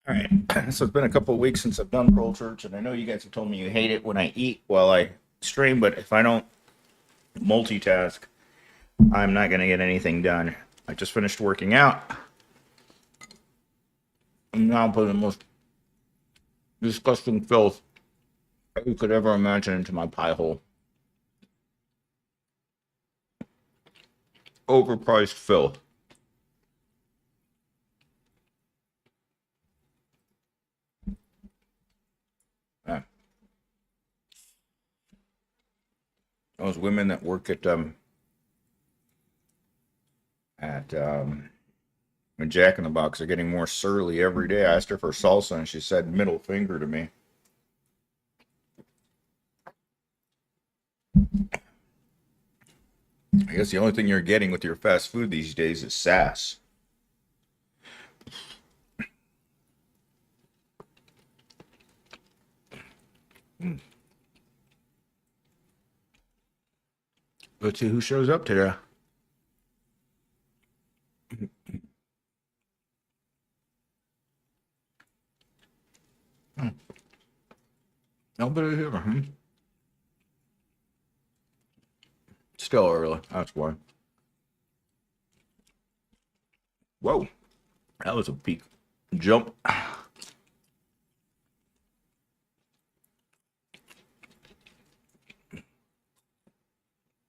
All right. So it's been a couple of weeks since I've done Prole Church, and I know you guys have told me you hate it when I eat while I stream, but if I don't multitask, I'm not going to get anything done. I just finished working out. I'm now putting the most disgusting filth you could ever imagine into my pie hole. Overpriced filth. Uh, those women that work at Jack in the Box are getting more surly every day. I asked her for salsa, and she said middle finger to me. I guess the only thing you're getting with your fast food these days is sass. Let's see who shows up today. Hmm. Nobody here. Still early. That's why. Whoa. That was a peak jump.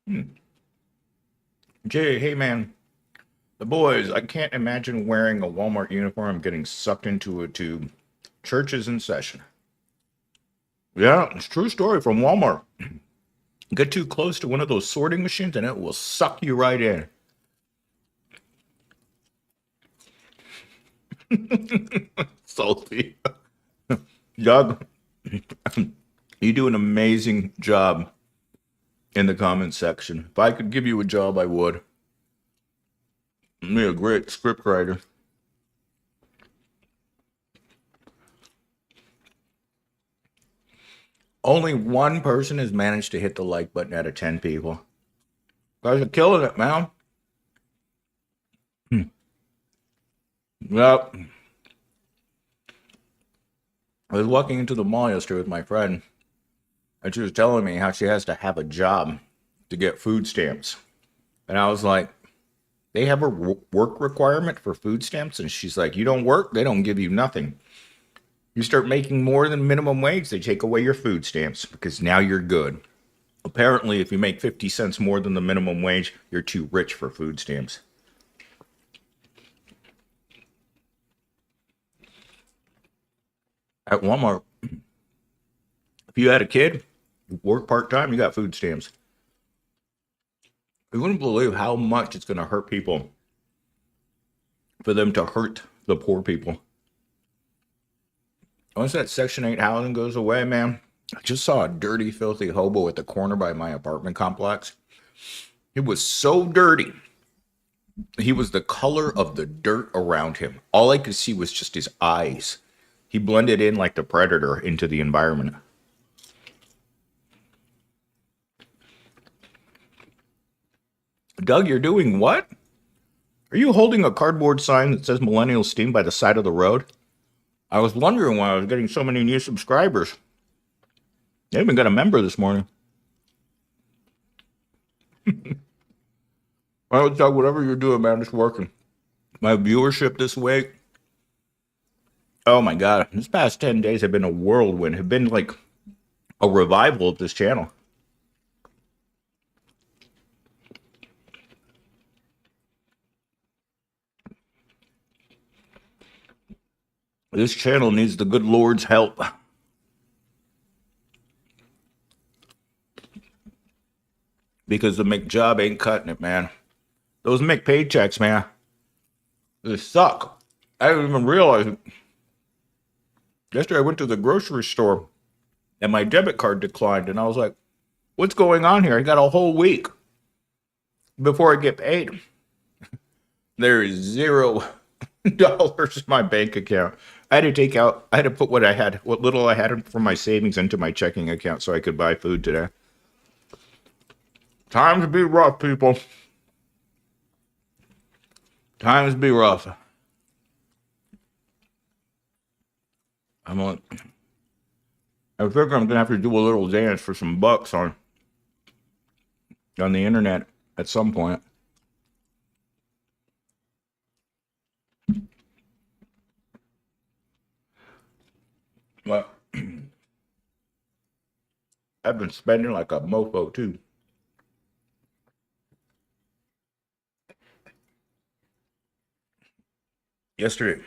Hmm. Jay, hey man. The boys, I can't imagine wearing a Walmart uniform getting sucked into a tube. Church is in session. Yeah, it's a true story from Walmart. Get too close to one of those sorting machines and it will suck you right in. Salty. Doug, you do an amazing job in the comments section. If I could give you a job, I would. You're a great script writer. Only one person has managed to hit the like button out of 10 people. Guys are killing it, man. Yep. I was walking into the mall yesterday with my friend, and she was telling me how she has to have a job to get food stamps. And I was like, they have a work requirement for food stamps? And she's like, you don't work, they don't give you nothing. You start making more than minimum wage, they take away your food stamps because now you're good. Apparently, if you make 50 cents more than the minimum wage, you're too rich for food stamps. At Walmart, if you had a kid, work part time, you got food stamps. You wouldn't believe how much it's going to hurt people for them to hurt the poor people. Once that Section 8 housing goes away, man, I just saw a dirty, filthy hobo at the corner by my apartment complex. He was so dirty. He was the color of the dirt around him. All I could see was just his eyes. He blended in like the predator into the environment. Doug, you're doing what? Are you holding a cardboard sign that says Millennial Steam by the side of the road? I was wondering why I was getting so many new subscribers. I even got a member this morning. Well, Doug, whatever you're doing, man, it's working. My viewership this week, oh my God, this past 10 days have been a whirlwind, have been like a revival of this channel. This channel needs the good Lord's help. Because the McJob ain't cutting it, man. Those McPaychecks, man, they suck. I didn't even realize it. Yesterday I went to the grocery store and my debit card declined, and I was like, what's going on here? I got a whole week before I get paid. There is $0 in my bank account. I had to put what little I had from my savings into my checking account so I could buy food today. Times be rough, people. Times be rough. I'm like, I figure I'm gonna have to do a little dance for some bucks on the internet at some point. But I've been spending like a mofo too. Yesterday,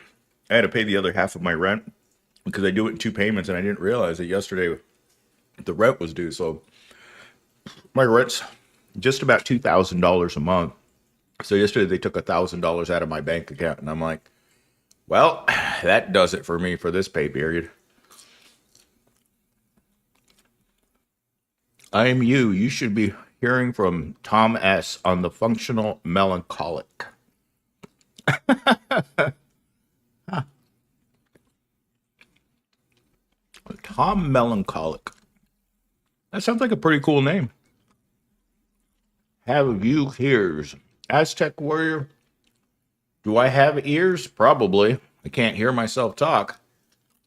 I had to pay the other half of my rent because I do it in two payments, and I didn't realize that yesterday the rent was due. So my rent's just about $2,000 a month. So yesterday they took $1,000 out of my bank account, and I'm like, well, that does it for me for this pay period. I am you. You should be hearing from Tom S. on the functional melancholic. Tom Melancholic. That sounds like a pretty cool name. Have you ears? Aztec warrior. Do I have ears? Probably. I can't hear myself talk.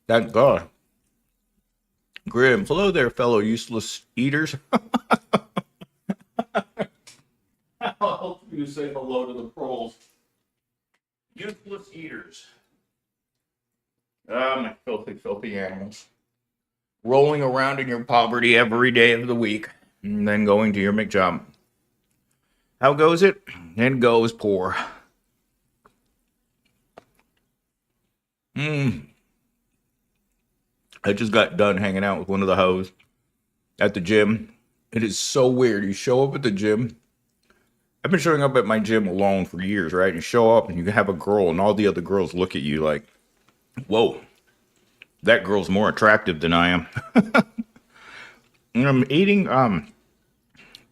Thank God. Grim. Hello there, fellow useless eaters. I'll help you say hello to the proles. Useless eaters. Ah, my filthy, filthy animals. Rolling around in your poverty every day of the week, and then going to your McJob. How goes it? It goes poor. I just got done hanging out with one of the hoes at the gym. It is so weird. You show up at the gym. I've been showing up at my gym alone for years, right? You show up and you have a girl, and all the other girls look at you like, whoa, that girl's more attractive than I am. And I'm eating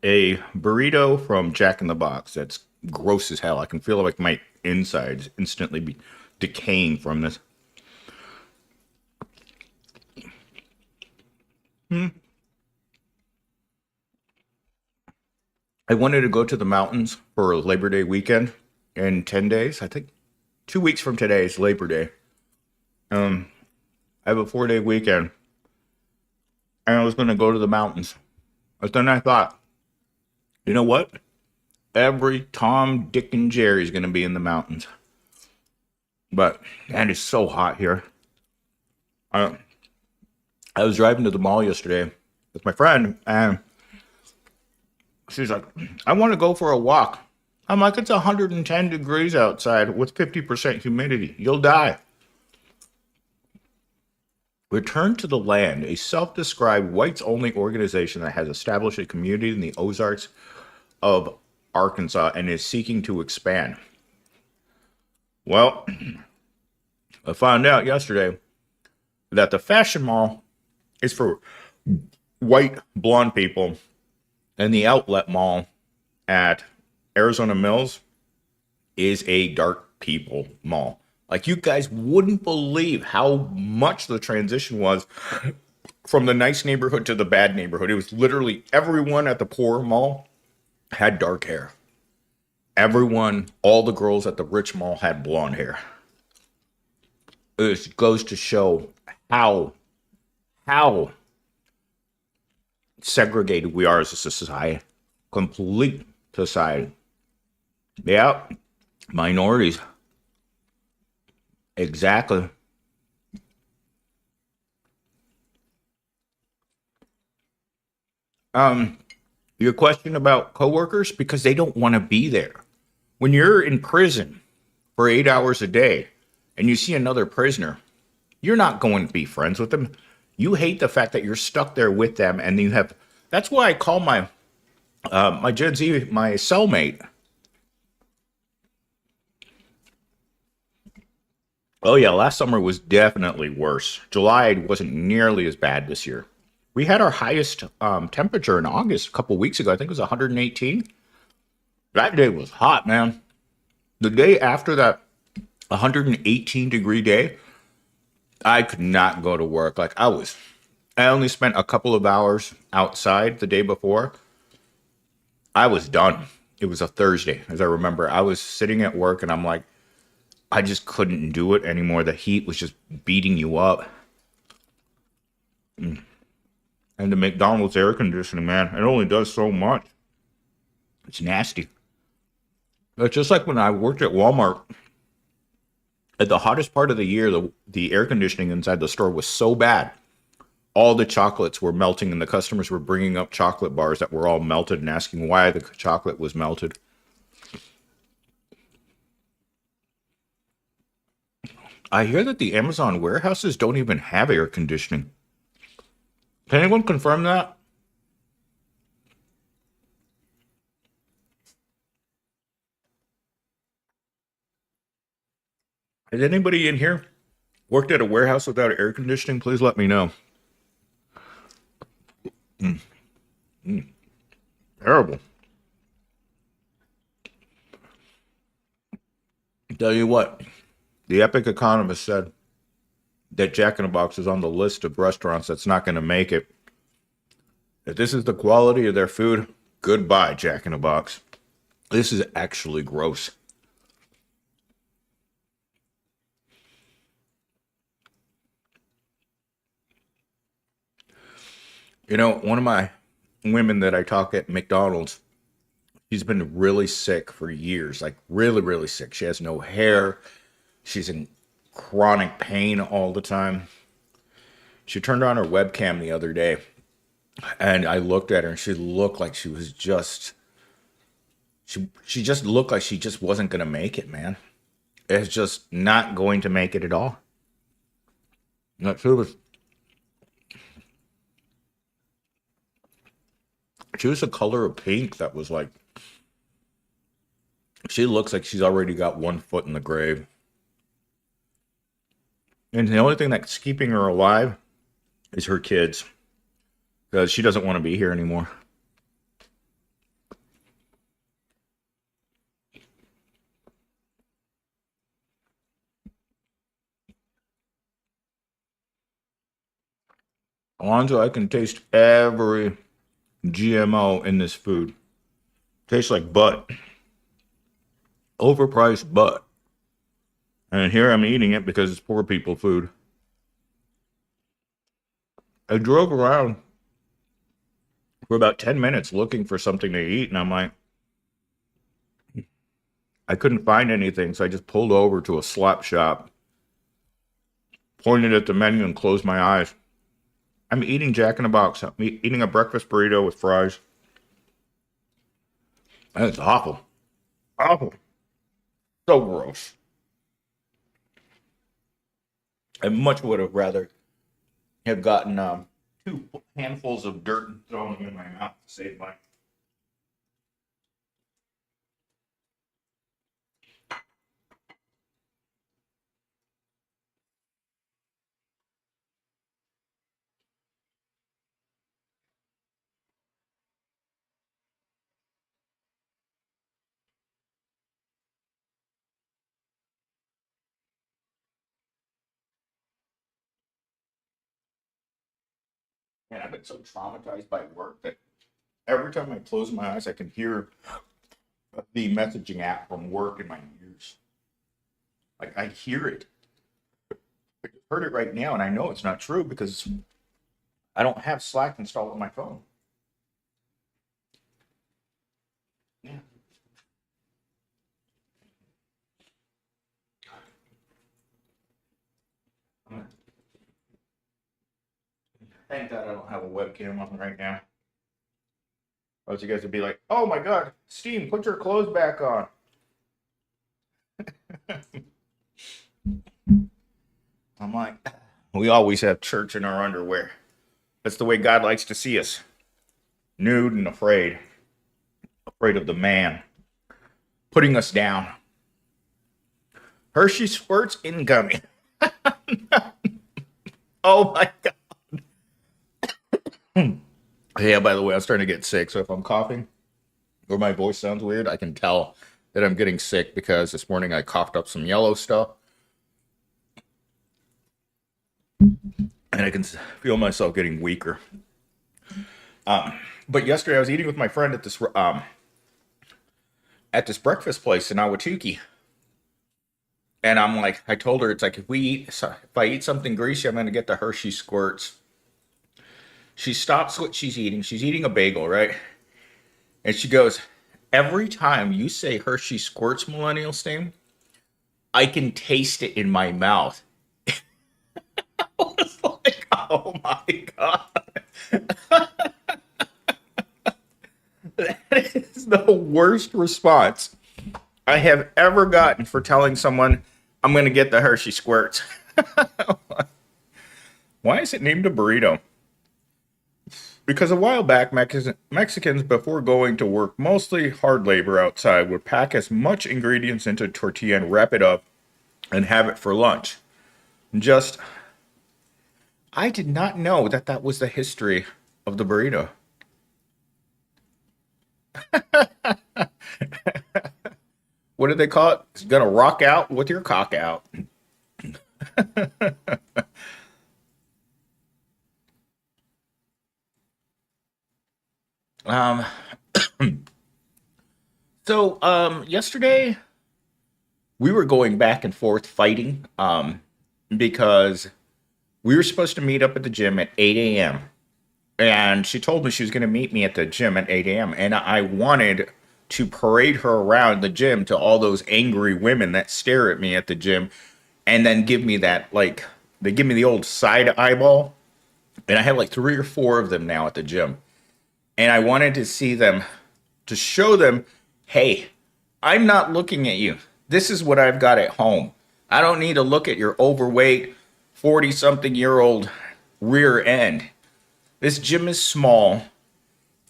a burrito from Jack in the Box. That's gross as hell. I can feel like my insides instantly be decaying from this. I wanted to go to the mountains for Labor Day weekend in 10 days. I think 2 weeks from today is Labor Day. I have a 4-day weekend, and I was going to go to the mountains. But then I thought, you know what? Every Tom, Dick, and Jerry is going to be in the mountains. But, man, it's so hot here. I was driving to the mall yesterday with my friend, and she's like, I want to go for a walk. I'm like, it's 110 degrees outside with 50% humidity. You'll die. Return to the Land, a self-described whites-only organization that has established a community in the Ozarks of Arkansas and is seeking to expand. Well, I found out yesterday that the Fashion Mall is for white blonde people, and the Outlet Mall at Arizona Mills is a dark people mall. Like, you guys wouldn't believe how much the transition was from the nice neighborhood to the bad neighborhood. It was literally everyone at the poor mall had dark hair. Everyone, all the girls at the rich mall had blonde hair. It goes to show how segregated we are as a society. Complete society. Yeah, minorities. Exactly. Your question about coworkers, because they don't want to be there. When you're in prison for 8 hours a day and you see another prisoner, you're not going to be friends with them. You hate the fact that you're stuck there with them, and you have. That's why I call my Gen Z my cellmate. Oh yeah, last summer was definitely worse. July wasn't nearly as bad this year. We had our highest temperature in August a couple weeks ago. I think it was 118. That day was hot, man. The day after that 118-degree day, I could not go to work. Like, I only spent a couple of hours outside the day before. I was done. It was a Thursday, as I remember. I was sitting at work, and I'm like, I just couldn't do it anymore. The heat was just beating you up. And the McDonald's air conditioning, man, it only does so much. It's nasty. It's just like when I worked at Walmart. At the hottest part of the year, the air conditioning inside the store was so bad. All the chocolates were melting, and the customers were bringing up chocolate bars that were all melted and asking why the chocolate was melted. I hear that the Amazon warehouses don't even have air conditioning. Can anyone confirm that? Has anybody in here worked at a warehouse without air conditioning? Please let me know. Terrible. Tell you what, the Epic Economist said that Jack in the Box is on the list of restaurants that's not going to make it. If this is the quality of their food, goodbye, Jack in the Box. This is actually gross. You know, one of my women that I talk at McDonald's, she's been really sick for years, like really, really sick. She has no hair. She's in chronic pain all the time. She turned on her webcam the other day, and I looked at her, and she looked like she was just she just looked like she just wasn't gonna make it, man. It's just not going to make it at all. She was the color of pink that was like she looks like she's already got one foot in the grave. And the only thing that's keeping her alive is her kids. Because she doesn't want to be here anymore. Alonzo, I can taste every GMO in this food. Tastes like butt. Overpriced butt. And here I'm eating it because it's poor people food. I drove around for about 10 minutes looking for something to eat, and I'm like, I couldn't find anything, so I just pulled over to a slop shop, pointed at the menu, and closed my eyes. I'm eating Jack in the Box. I'm eating a breakfast burrito with fries. And it's awful. Awful. So gross. I much would have rather have gotten two handfuls of dirt and thrown them in my mouth to save my. Man, I've been so traumatized by work that every time I close my eyes, I can hear the messaging app from work in my ears. Like I hear it. I just heard it right now, and I know it's not true because I don't have Slack installed on my phone. Yeah. Thank God I don't have a webcam on right now. Or else you guys would be like, oh my God, Steam, put your clothes back on. I'm like, we always have church in our underwear. That's the way God likes to see us. Nude and afraid. Afraid of the man. Putting us down. Hershey squirts incoming. Oh my God. Yeah, by the way, I'm starting to get sick. So if I'm coughing or my voice sounds weird, I can tell that I'm getting sick because this morning I coughed up some yellow stuff. And I can feel myself getting weaker. But yesterday I was eating with my friend at this breakfast place in Awatuki. And I told her, it's like, if I eat something greasy, I'm going to get the Hershey squirts. She stops what she's eating. She's eating a bagel, right? And she goes, every time you say Hershey squirts, millennial steam, I can taste it in my mouth. I was like, oh my God. That is the worst response I have ever gotten for telling someone I'm going to get the Hershey squirts. Why is it named a burrito? Because a while back, Mexicans, before going to work, mostly hard labor outside, would pack as much ingredients into a tortilla and wrap it up and have it for lunch. Just, I did not know that that was the history of the burrito. What did they call it? It's gonna rock out with your cock out. Um, yesterday we were going back and forth fighting, because we were supposed to meet up at the gym at 8 a.m. And she told me she was going to meet me at the gym at 8 a.m. And I wanted to parade her around the gym to all those angry women that stare at me at the gym and then give me that, like, they give me the old side eyeball. And I have like 3 or 4 of them now at the gym. And I wanted to see them, to show them, hey, I'm not looking at you. This is what I've got at home. I don't need to look at your overweight 40-something-year-old rear end. This gym is small,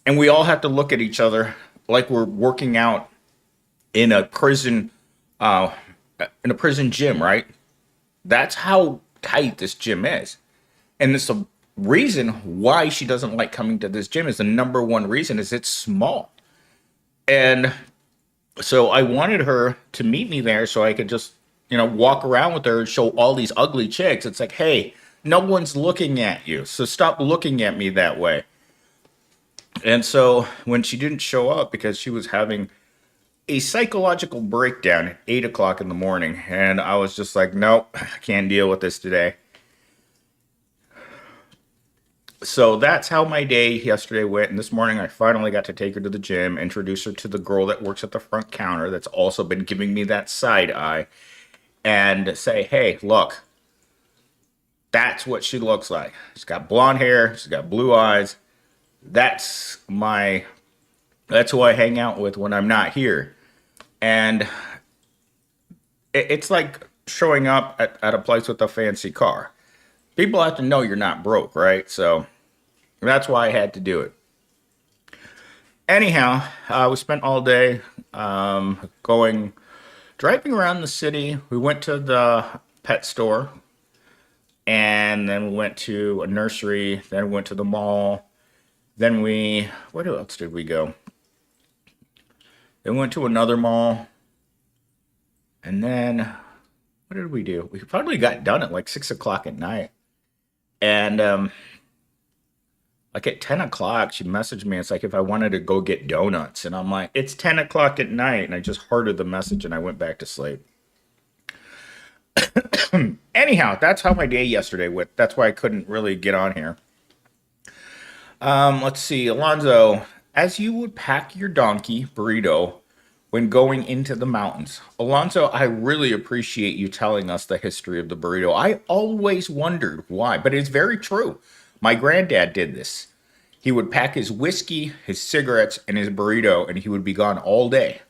and we all have to look at each other like we're working out in a prison, gym, right? That's how tight this gym is, and it's the reason why she doesn't like coming to this gym. Is the number one reason is it's small, and so I wanted her to meet me there so I could just walk around with her and show all these ugly chicks. It's like, hey. No one's looking at you, so stop looking at me that way. And so when she didn't show up because she was having a psychological breakdown at 8 o'clock in the morning, and I was just like, nope, I can't deal with this today. So that's how my day yesterday went. And this morning I finally got to take her to the gym, introduce her to the girl that works at the front counter that's also been giving me that side eye, and say, hey, look. That's what she looks like. She's got blonde hair. She's got blue eyes. That's who I hang out with when I'm not here. And it's like showing up at a place with a fancy car. People have to know you're not broke, right? So that's why I had to do it. Anyhow, we spent all day driving around the city. We went to the pet store. And then we went to a nursery, then we went to the mall, where else did we go? Then we went to another mall, and then, what did we do? We probably got done at like 6 o'clock at night, and like at 10 o'clock, she messaged me, it's like if I wanted to go get donuts, and I'm like, it's 10 o'clock at night, and I just hearted the message, and I went back to sleep. Anyhow, that's how my day yesterday went. That's why I couldn't really get on here. Let's see, Alonzo, as you would pack your donkey burrito when going into the mountains. Alonzo, I really appreciate you telling us the history of the burrito. I always wondered why, but it's very true. My granddad did this. He would pack his whiskey, his cigarettes, and his burrito, and he would be gone all day.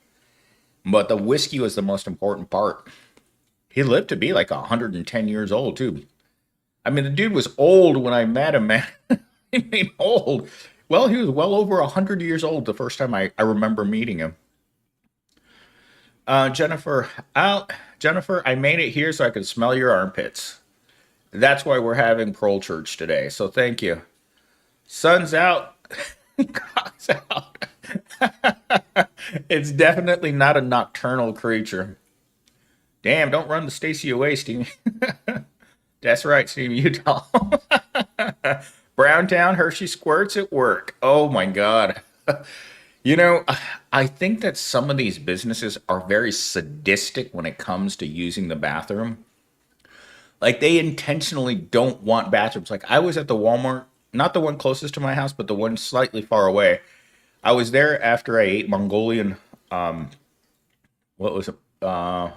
But the whiskey was the most important part. He lived to be like 110 years old, too. I mean, the dude was old when I met him, man. I mean, old. Well, he was well over 100 years old the first time I remember meeting him. Jennifer, I made it here so I could smell your armpits. That's why we're having Prole Church today, so thank you. Sun's out. Cock's out. It's definitely not a nocturnal creature. Damn, don't run the Stacy away, Stevie. That's right, Stevie, Utah. Browntown Hershey squirts at work. Oh my God. I think that some of these businesses are very sadistic when it comes to using the bathroom. Like they intentionally don't want bathrooms. Like I was at the Walmart not the one closest to my house, but the one slightly far away. I was there after I ate Mongolian. What was it? I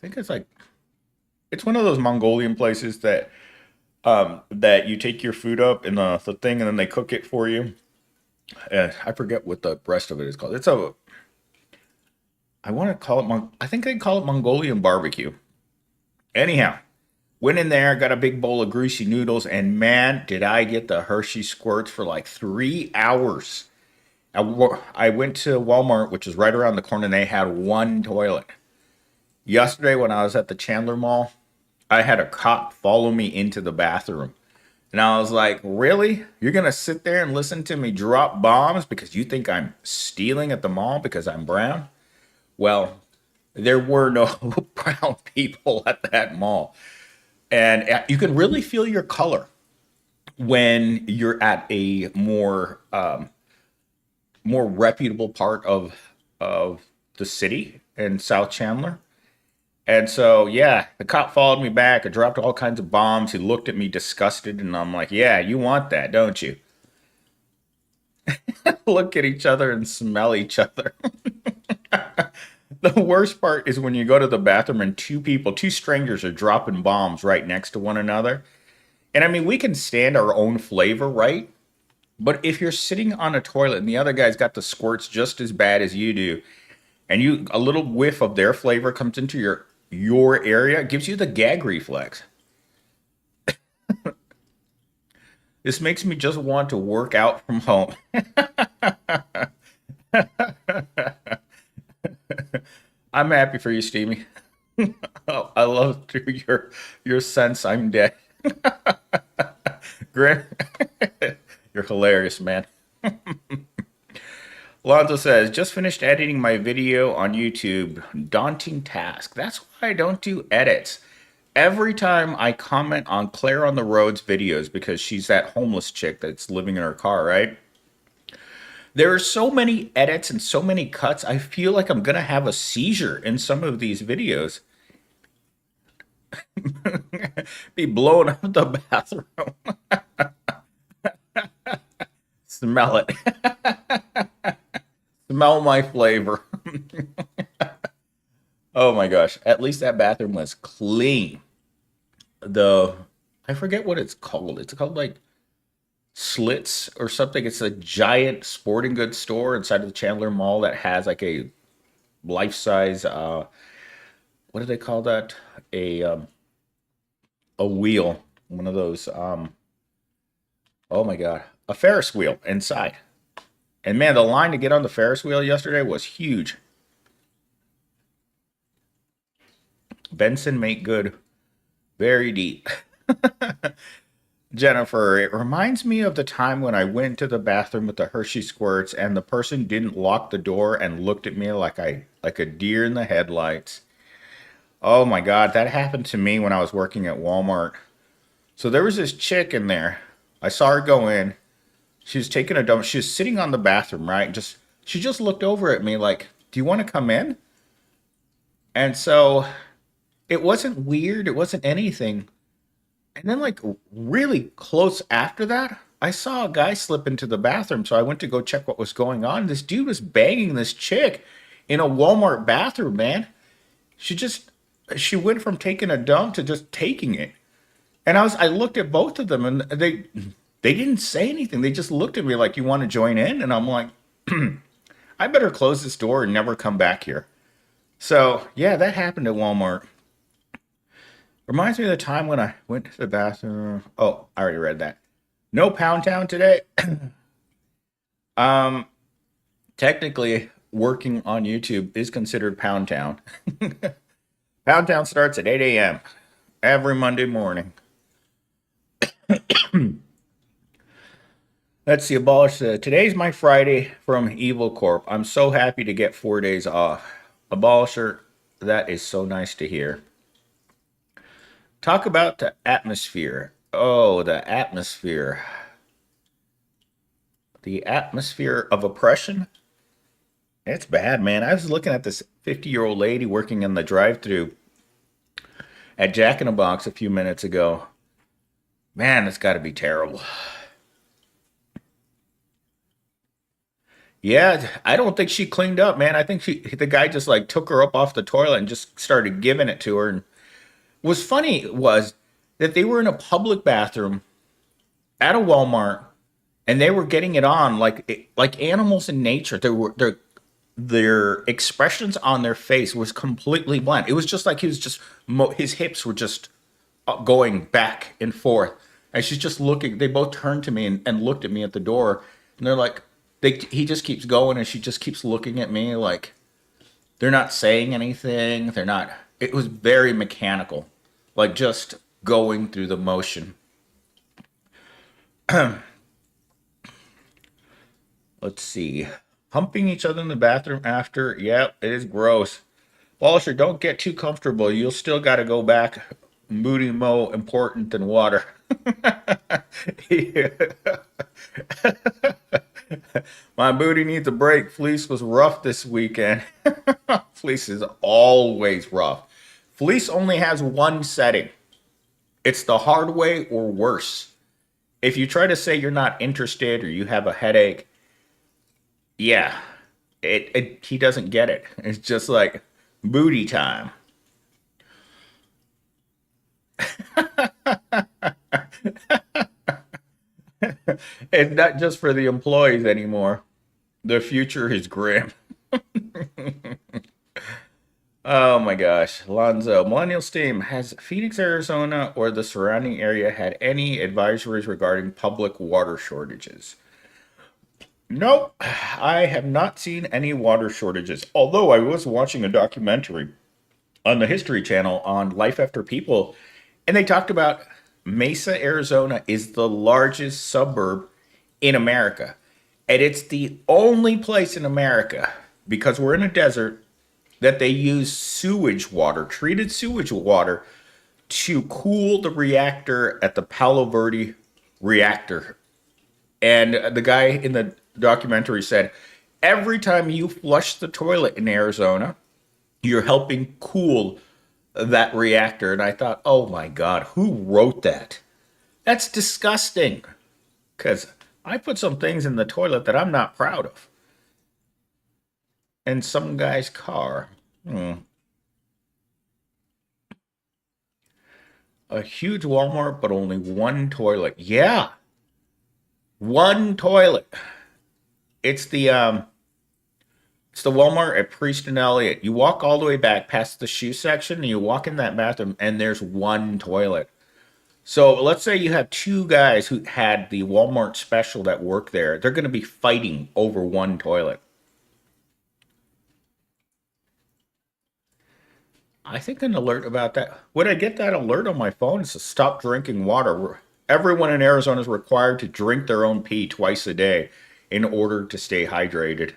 think it's one of those Mongolian places that you take your food up in the thing and then they cook it for you. I forget what the rest of it is called. I want to call it I think they call it Mongolian barbecue. Anyhow, went in there, got a big bowl of greasy noodles, and man, did I get the Hershey squirts for like 3 hours. I went to Walmart, which is right around the corner, and they had one toilet. Yesterday, when I was at the Chandler Mall, I had a cop follow me into the bathroom. And I was like, really? You're going to sit there and listen to me drop bombs because you think I'm stealing at the mall because I'm brown? Well, there were no brown people at that mall. And you can really feel your color when you're at a more reputable part of the city in South Chandler. And so, yeah, the cop followed me back. I dropped all kinds of bombs. He looked at me disgusted, and I'm like, yeah, you want that, don't you? Look at each other and smell each other. The worst part is when you go to the bathroom and two strangers are dropping bombs right next to one another. And I mean, we can stand our own flavor, right? But if you're sitting on a toilet and the other guy's got the squirts just as bad as you do, and a little whiff of their flavor comes into your area, it gives you the gag reflex. This makes me just want to work out from home. I'm happy for you, Stevie. Oh, I love through your sense I'm dead. Grant, you're hilarious, man. Lonzo says, just finished editing my video on YouTube. Daunting task. That's why I don't do edits. Every time I comment on Claire on the Road's videos, because she's that homeless chick that's living in her car, right? There are so many edits and so many cuts. I feel like I'm going to have a seizure in some of these videos. Be blown out the bathroom. Smell it. Smell my flavor. Oh my gosh. At least that bathroom was clean. I forget what it's called. It's called like Slits or something. It's a giant sporting goods store inside of the Chandler Mall that has like a life-size, what do they call that? A wheel. One of those, oh my God, a Ferris wheel inside. And man, the line to get on the Ferris wheel yesterday was huge. Benson make good. Very deep. Jennifer, it reminds me of the time when I went to the bathroom with the Hershey squirts and the person didn't lock the door and looked at me like a deer in the headlights. Oh my God, that happened to me when I was working at Walmart. So there was this chick in there. I saw her go in. She was taking a dump. She was sitting on the bathroom, right? She just looked over at me like, do you want to come in? And so it wasn't weird. It wasn't anything. And then like really close after that, I saw a guy slip into the bathroom. So I went to go check what was going on. This dude was banging this chick in a Walmart bathroom, man. She went from taking a dump to just taking it. And I looked at both of them and they didn't say anything. They just looked at me like, you want to join in? And I'm like, I better close this door and never come back here. So yeah, that happened at Walmart. Reminds me of the time when I went to the bathroom. Oh, I already read that. No Pound Town today. Technically, working on YouTube is considered Pound Town. Pound Town starts at 8 a.m. every Monday morning. Let's see, abolish. Today's my Friday from Evil Corp. I'm so happy to get 4 days off. Abolisher, that is so nice to hear. Talk about the atmosphere. Oh, the atmosphere. The atmosphere of oppression. It's bad, man. I was looking at this 50-year-old lady working in the drive-thru at Jack in the Box a few minutes ago. Man, it's got to be terrible. Yeah, I don't think she cleaned up, man. I think the guy just like took her up off the toilet and just started giving it to her. And what's funny was that they were in a public bathroom at a Walmart and they were getting it on like animals in nature. Their expressions on their face was completely blank. It was just like he was just his hips were just going back and forth, and she's just looking. They both turned to me and looked at me at the door, and they're like, he just keeps going, and she just keeps looking at me like they're not saying anything. They're not. It was very mechanical, like just going through the motion. Let's see. Humping each other in the bathroom after. Yep, it is gross. Polisher, don't get too comfortable. You'll still got to go back. Moody mo important than water. My booty needs a break. Fleece was rough this weekend. Fleece is always rough. Fleece only has one setting. It's the hard way or worse. If you try to say you're not interested or you have a headache, yeah, he doesn't get it. It's just like booty time. It's not just for the employees anymore. The future is grim. Oh my gosh. Lonzo, Millennial Steam, has Phoenix, Arizona or the surrounding area had any advisories regarding public water shortages? Nope. I have not seen any water shortages. Although I was watching a documentary on the History Channel on Life After People, and they talked about Mesa, Arizona is the largest suburb in America. And it's the only place in America, because we're in a desert, that they use sewage water, treated sewage water, to cool the reactor at the Palo Verde reactor. And the guy in the documentary said, every time you flush the toilet in Arizona, you're helping cool that reactor. And I thought, oh my God, who wrote that? That's disgusting. Because I put some things in the toilet that I'm not proud of. And some guy's car. A huge Walmart, but only one toilet. Yeah, one toilet. It's the Walmart at Priest and Elliott. You walk all the way back past the shoe section, and you walk in that bathroom, and there's one toilet. So let's say you have two guys who had the Walmart special that work there. They're going to be fighting over one toilet. I think an alert about that. Would I get that alert on my phone? It's to stop drinking water. Everyone in Arizona is required to drink their own pee twice a day in order to stay hydrated.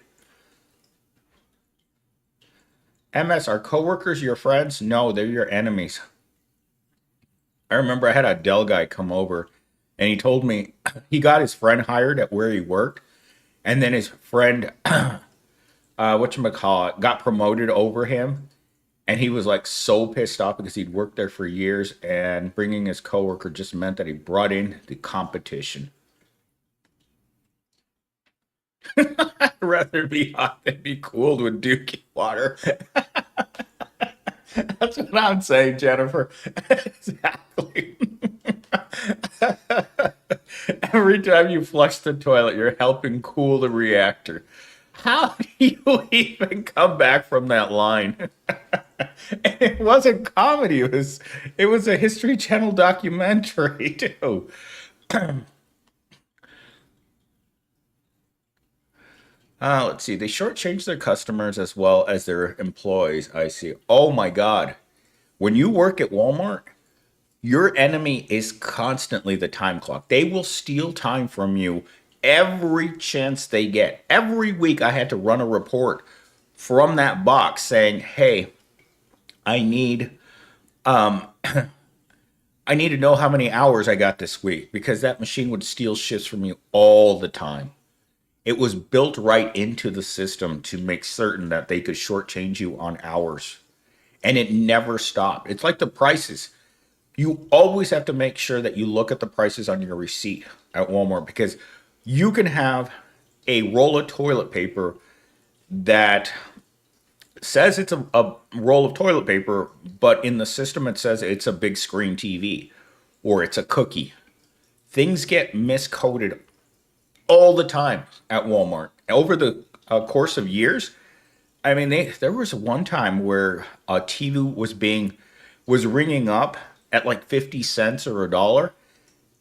MS, are coworkers your friends? No, they're your enemies. I remember I had a Dell guy come over and he told me he got his friend hired at where he worked. And then his friend, whatchamacallit, got promoted over him. And he was like so pissed off because he'd worked there for years, and bringing his coworker just meant that he brought in the competition. I'd rather be hot than be cooled with dookie water. That's what I'm saying, Jennifer. Exactly. Every time you flush the toilet, you're helping cool the reactor. How do you even come back from that line? And it wasn't comedy. It was a History Channel documentary too. Let's see. They shortchange their customers as well as their employees. I see. Oh my God. When you work at Walmart, your enemy is constantly the time clock. They will steal time from you every chance they get. Every week I had to run a report from that box saying, "Hey, I need I need to know how many hours I got this week," because that machine would steal shifts from you all the time. It was built right into the system to make certain that they could shortchange you on hours. And it never stopped. It's like the prices. You always have to make sure that you look at the prices on your receipt at Walmart, because you can have a roll of toilet paper that says it's a roll of toilet paper, but in the system it says it's a big screen TV or it's a cookie. Things get miscoded all the time at Walmart. Over the course of years, I mean, there was one time where a TV was ringing up at like 50 cents or a dollar,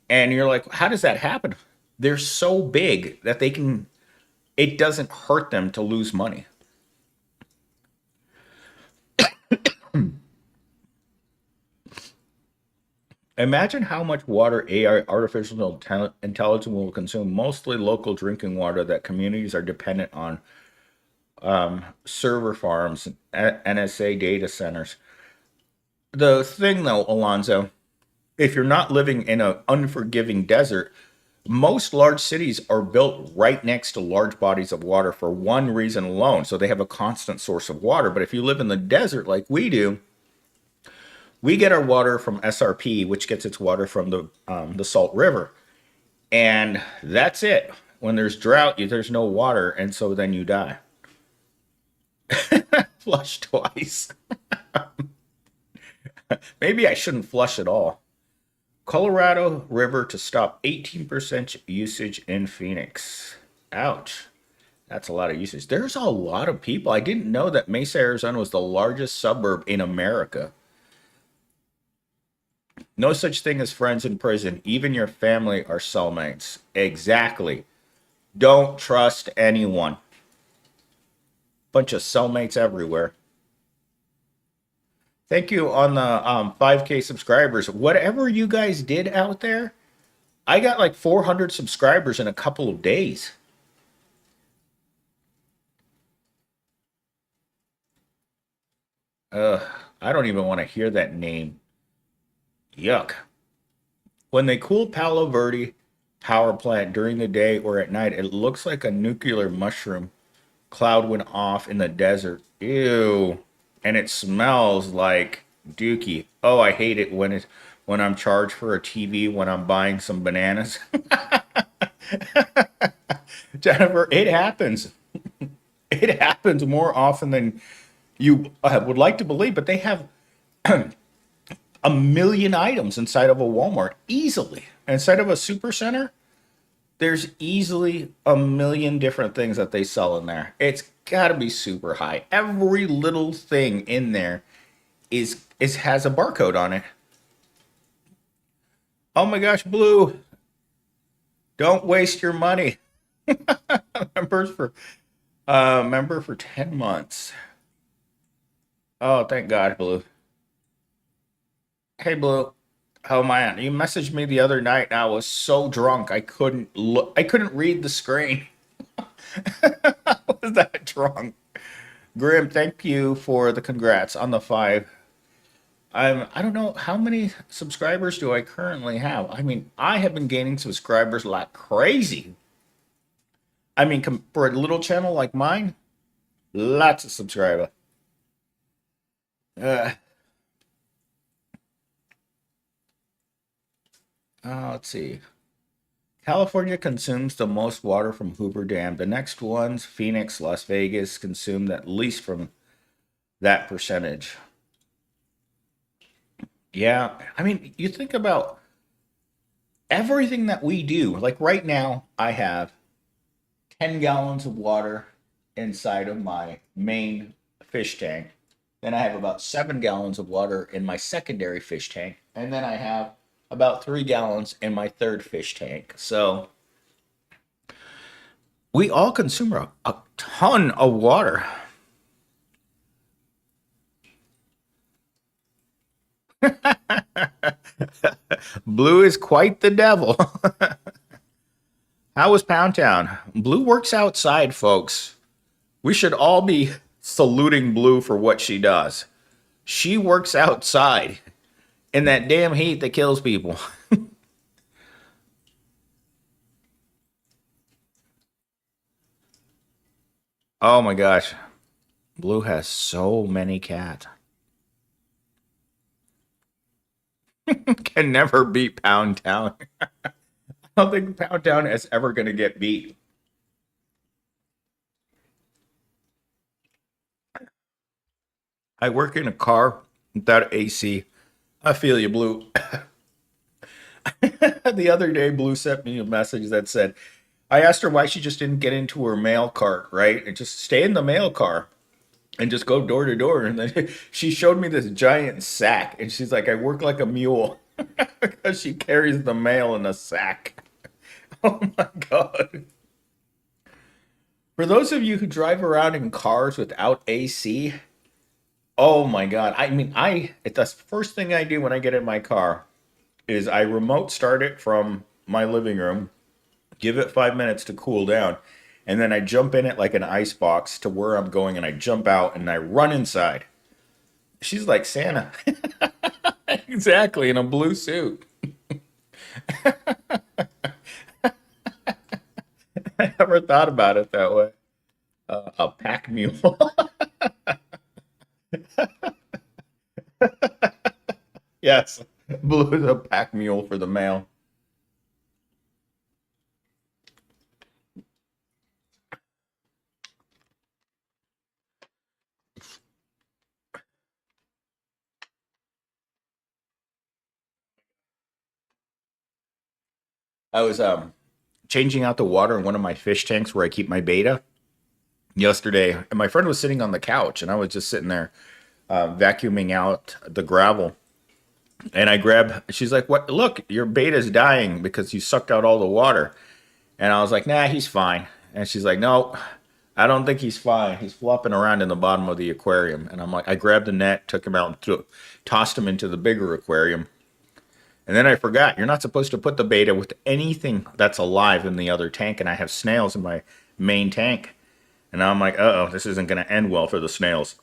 and you're like, how does that happen? They're so big that it doesn't hurt them to lose money. Imagine how much water AI, artificial intelligence, will consume, mostly local drinking water that communities are dependent on, server farms, NSA data centers. The thing though, Alonzo, if you're not living in an unforgiving desert, most large cities are built right next to large bodies of water for one reason alone. So they have a constant source of water. But if you live in the desert like we do, we get our water from SRP, which gets its water from the Salt River. And that's it. When there's drought, there's no water. And so then you die. Flush twice. Maybe I shouldn't flush at all. Colorado River to stop 18% usage in Phoenix. Ouch. That's a lot of usage. There's a lot of people. I didn't know that Mesa, Arizona was the largest suburb in America. No such thing as friends in prison. Even your family are cellmates. Exactly. Don't trust anyone. Bunch of cellmates everywhere. Thank you on the 5K subscribers. Whatever you guys did out there, I got like 400 subscribers in a couple of days. Ugh, I don't even want to hear that name. Yuck. When they cool Palo Verde power plant during the day or at night, it looks like a nuclear mushroom cloud went off in the desert. Ew. And it smells like dookie. Oh, I hate it when I'm charged for a TV when I'm buying some bananas. Jennifer, it happens. It happens more often than you would like to believe, but they have a million items inside of a Walmart easily. Inside of a super center, there's easily a million different things that they sell in there. It's got to be super high. Every little thing in there is has a barcode on it. Oh my gosh, Blue, don't waste your money. Members for member for 10 months. Oh, thank God, Blue. Hey, Blue. Oh man, you messaged me the other night and I was so drunk I couldn't read the screen. I was that drunk. Grim, thank you for the congrats on the 5. I don't know how many subscribers do I currently have. I mean, I have been gaining subscribers like crazy. I mean, for a little channel like mine, lots of subscribers. Uh, let's see. California consumes the most water from Hoover Dam. The next ones, Phoenix, Las Vegas, consumed at least from that percentage. Yeah, I mean, you think about everything that we do. Like right now, I have 10 gallons of water inside of my main fish tank. Then I have about 7 gallons of water in my secondary fish tank. And then I have about 3 gallons in my third fish tank. So we all consume a ton of water. Blue is quite the devil. How was Pound Town? Blue works outside, folks. We should all be saluting Blue for what she does. She works outside in that damn heat that kills people. Oh my gosh. Blue has so many cats. Can never beat Pound Town. I don't think Pound Town is ever going to get beat. I work in a car without AC. I feel you, Blue. The other day, Blue sent me a message that said, I asked her why she just didn't get into her mail cart, right? And just stay in the mail car and just go door to door. And then she showed me this giant sack. And she's like, I work like a mule because she carries the mail in a sack. Oh my God. For those of you who drive around in cars without AC, oh my God. I mean, it's the first thing I do when I get in my car is I remote start it from my living room, give it 5 minutes to cool down, and then I jump in it like an ice box to where I'm going, and I jump out and I run inside. She's like Santa. Exactly, in a blue suit. I never thought about it that way. A pack mule. Yes, blue is a pack mule for the mail. I was changing out the water in one of my fish tanks where I keep my beta yesterday, and my friend was sitting on the couch, and I was just sitting there vacuuming out the gravel. And I grab, she's like, "What? Look, your beta's dying because you sucked out all the water." And I was like, "Nah, he's fine." And she's like, "No, I don't think he's fine. He's flopping around in the bottom of the aquarium." And I'm like, I grabbed the net, took him out, and tossed him into the bigger aquarium. And then I forgot, you're not supposed to put the beta with anything that's alive in the other tank. And I have snails in my main tank. And now I'm like, uh oh, this isn't going to end well for the snails.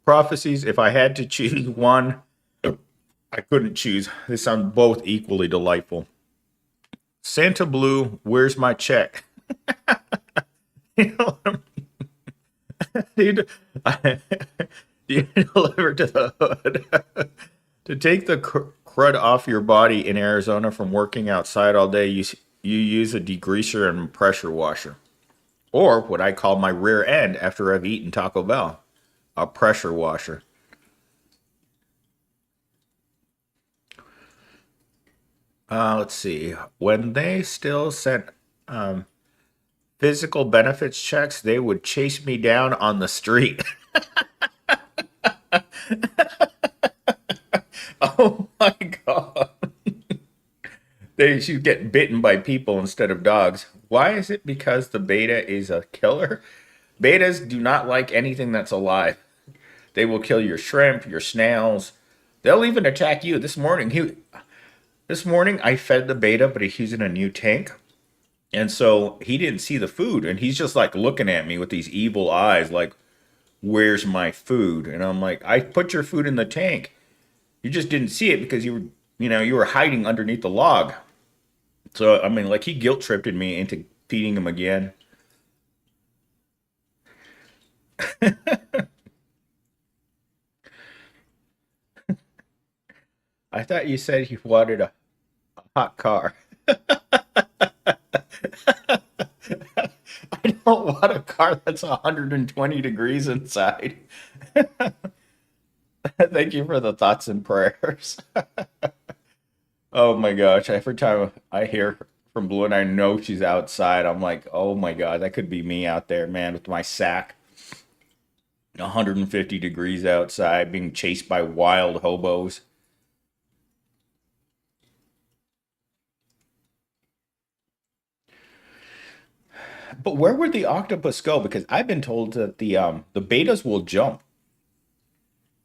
Prophecies, if I had to choose one, I couldn't choose. They sound both equally delightful. Santa Blue, where's my check? You know, dude, you deliver to the hood. To take the crud off your body in Arizona from working outside all day, you use a degreaser and pressure washer. Or what I call my rear end after I've eaten Taco Bell, a pressure washer. Let's see. When they still sent physical benefits checks, they would chase me down on the street. Oh my God. They should get bitten by people instead of dogs. Why is it because the beta is a killer? Betas do not like anything that's alive. They will kill your shrimp, your snails. They'll even attack you. This morning I fed the beta, but he's in a new tank. And so he didn't see the food, and he's just like looking at me with these evil eyes like, "Where's my food?" And I'm like, "I put your food in the tank. You just didn't see it because you were hiding underneath the log." So I mean, like, he guilt tripped me into feeding him again. I thought you said you wanted a hot car. I don't want a car that's 120 degrees inside. Thank you for the thoughts and prayers. Oh my gosh, every time I hear from Blue and I know she's outside, I'm like, oh my God, that could be me out there, man, with my sack. 150 degrees outside, being chased by wild hobos. But where would the octopus go? Because I've been told that the betas will jump,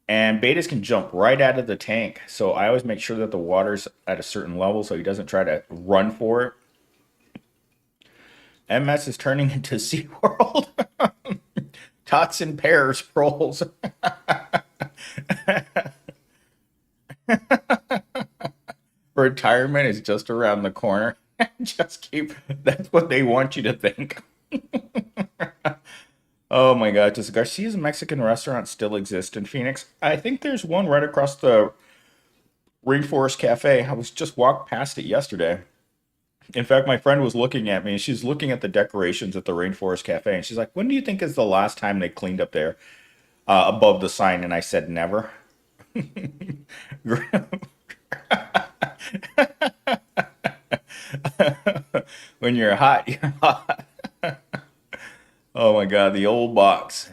and betas can jump right out of the tank. So I always make sure that the water's at a certain level so he doesn't try to run for it. MS is turning into SeaWorld. Tots and pears, proles. Retirement is just around the corner. Just keep, that's what they want you to think. Oh my God, does Garcia's Mexican restaurant still exist in Phoenix? I think there's one right across the Rainforest Cafe. I was just walked past it yesterday. In fact, my friend was looking at me and she's looking at the decorations at the Rainforest Cafe and she's like, "When do you think is the last time they cleaned up there above the sign?" And I said, "Never." When you're hot, you're hot. Oh my God, the old box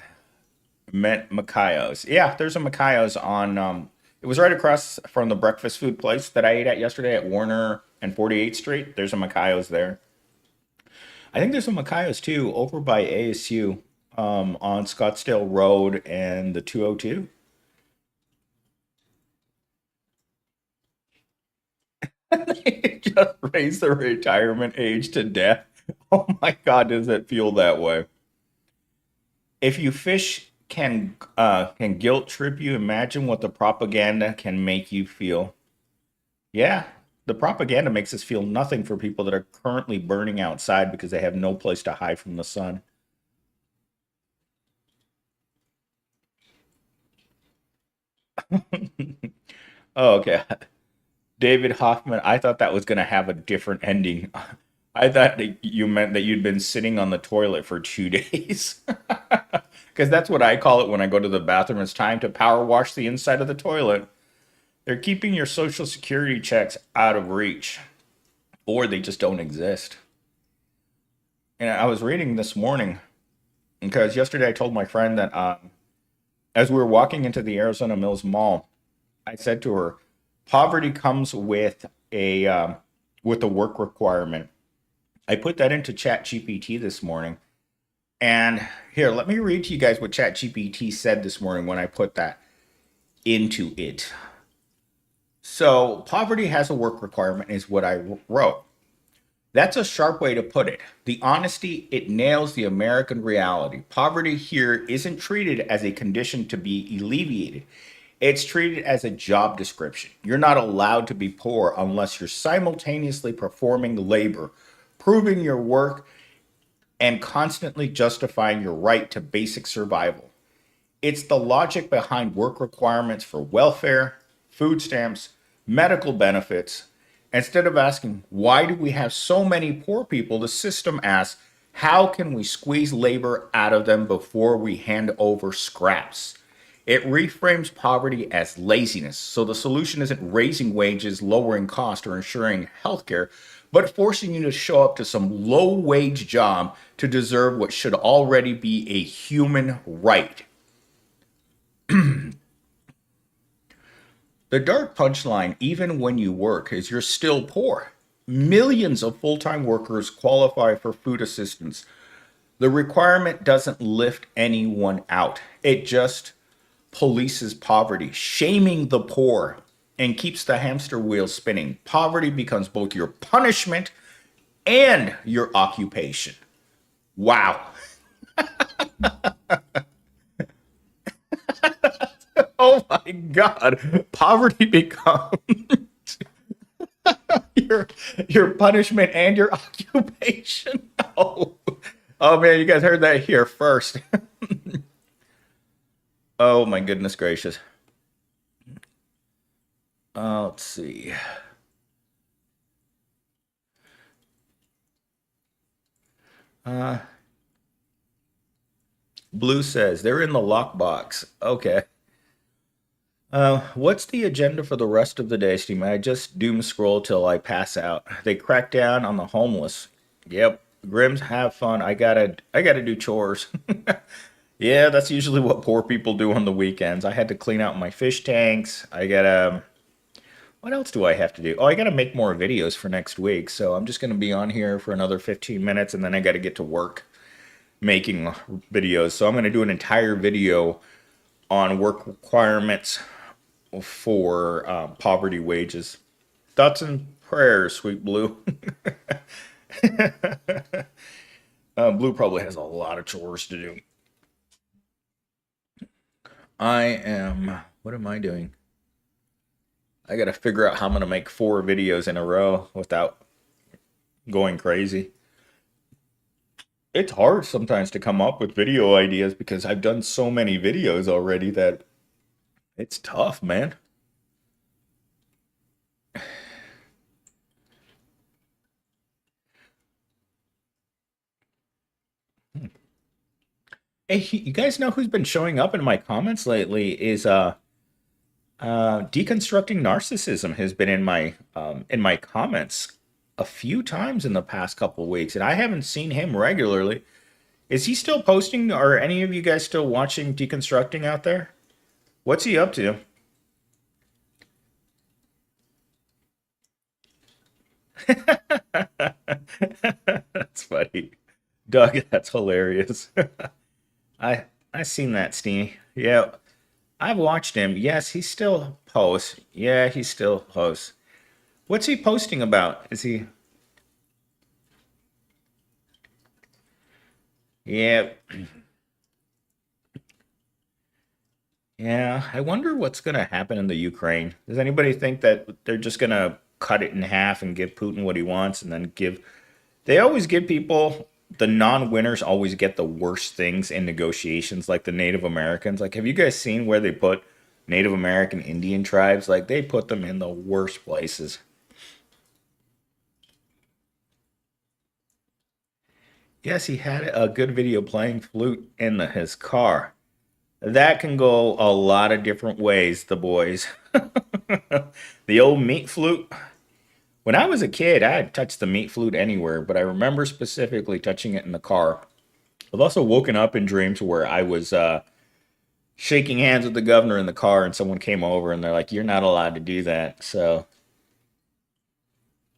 meant Macayos. Yeah, there's a Macayos on. It was right across from the breakfast food place that I ate at yesterday at Warner and 48th Street. There's a Macayos there. I think there's a Macayos too over by ASU on Scottsdale Road and the 202. They just raised the retirement age to death. Oh my God, does it feel that way? If you fish can guilt trip you, imagine what the propaganda can make you feel. Yeah, the propaganda makes us feel nothing for people that are currently burning outside because they have no place to hide from the sun. Oh, okay. David Hoffman, I thought that was going to have a different ending. I thought that you meant that you'd been sitting on the toilet for 2 days. Because that's what I call it when I go to the bathroom. It's time to power wash the inside of the toilet. They're keeping your social security checks out of reach, or they just don't exist. And I was reading this morning because yesterday I told my friend that as we were walking into the Arizona Mills Mall, I said to her, "Poverty comes with a work requirement." I put that into ChatGPT this morning, and here, let me read to you guys what ChatGPT said this morning when I put that into it. So, poverty has a work requirement, is what I wrote. That's a sharp way to put it. The honesty, it nails the American reality. Poverty here isn't treated as a condition to be alleviated. It's treated as a job description. You're not allowed to be poor unless you're simultaneously performing labor, proving your work, and constantly justifying your right to basic survival. It's the logic behind work requirements for welfare, food stamps, medical benefits. Instead of asking, why do we have so many poor people? The system asks, how can we squeeze labor out of them before we hand over scraps? It reframes poverty as laziness. So the solution isn't raising wages, lowering cost, or ensuring healthcare, but forcing you to show up to some low wage job to deserve what should already be a human right. The dark punchline, even when you work, is you're still poor. Millions of full time workers qualify for food assistance. The requirement doesn't lift anyone out, it just polices poverty, shaming the poor, and keeps the hamster wheel spinning. Poverty becomes both your punishment and your occupation. Wow. Oh my God. Poverty becomes your your punishment and your occupation. Oh, oh man, you guys heard that here first. Oh my goodness gracious. Let's see. Uh, Blue says they're in the lockbox. Okay. What's the agenda for the rest of the day, Steve? I just doom scroll till I pass out. They crack down on the homeless. Yep. Grims, have fun. I gotta do chores. Yeah, that's usually what poor people do on the weekends. I had to clean out my fish tanks. I gotta. What else do I have to do? Oh, I gotta make more videos for next week. So I'm just gonna be on here for another 15 minutes, and then I gotta get to work making videos. So I'm gonna do an entire video on work requirements for poverty wages. Thoughts and prayers, sweet Blue. Blue probably has a lot of chores to do. I am. What am I doing? I got to figure out how I'm going to make 4 videos in a row without going crazy. It's hard sometimes to come up with video ideas because I've done so many videos already that it's tough, man. Hey, you guys know who's been showing up in my comments lately is deconstructing narcissism has been in my comments a few times in the past couple of weeks, and I haven't seen him regularly. Is he still posting? Are any of you guys still watching deconstructing out there? What's he up to? That's funny. Doug, that's hilarious. I I seen that, Steamy. Yeah, I've watched him. Yes, he still posts. Yeah, he still posts. What's he posting about? Is he? Yeah, yeah. I wonder what's gonna happen in the Ukraine. Does anybody think that they're just gonna cut it in half and give Putin what he wants, and then give? They always give people the non-winners always get the worst things in negotiations, like the Native Americans. Like, have you guys seen where they put Native American Indian tribes? Like, they put them in the worst places. Yes, he had a good video playing flute in his car. That can go a lot of different ways, the boys. The old meat flute. When I was a kid, I had touched the meat flute anywhere, but I remember specifically touching it in the car. I've also woken up in dreams where I was shaking hands with the governor in the car, and someone came over and they're like, "You're not allowed to do that." So,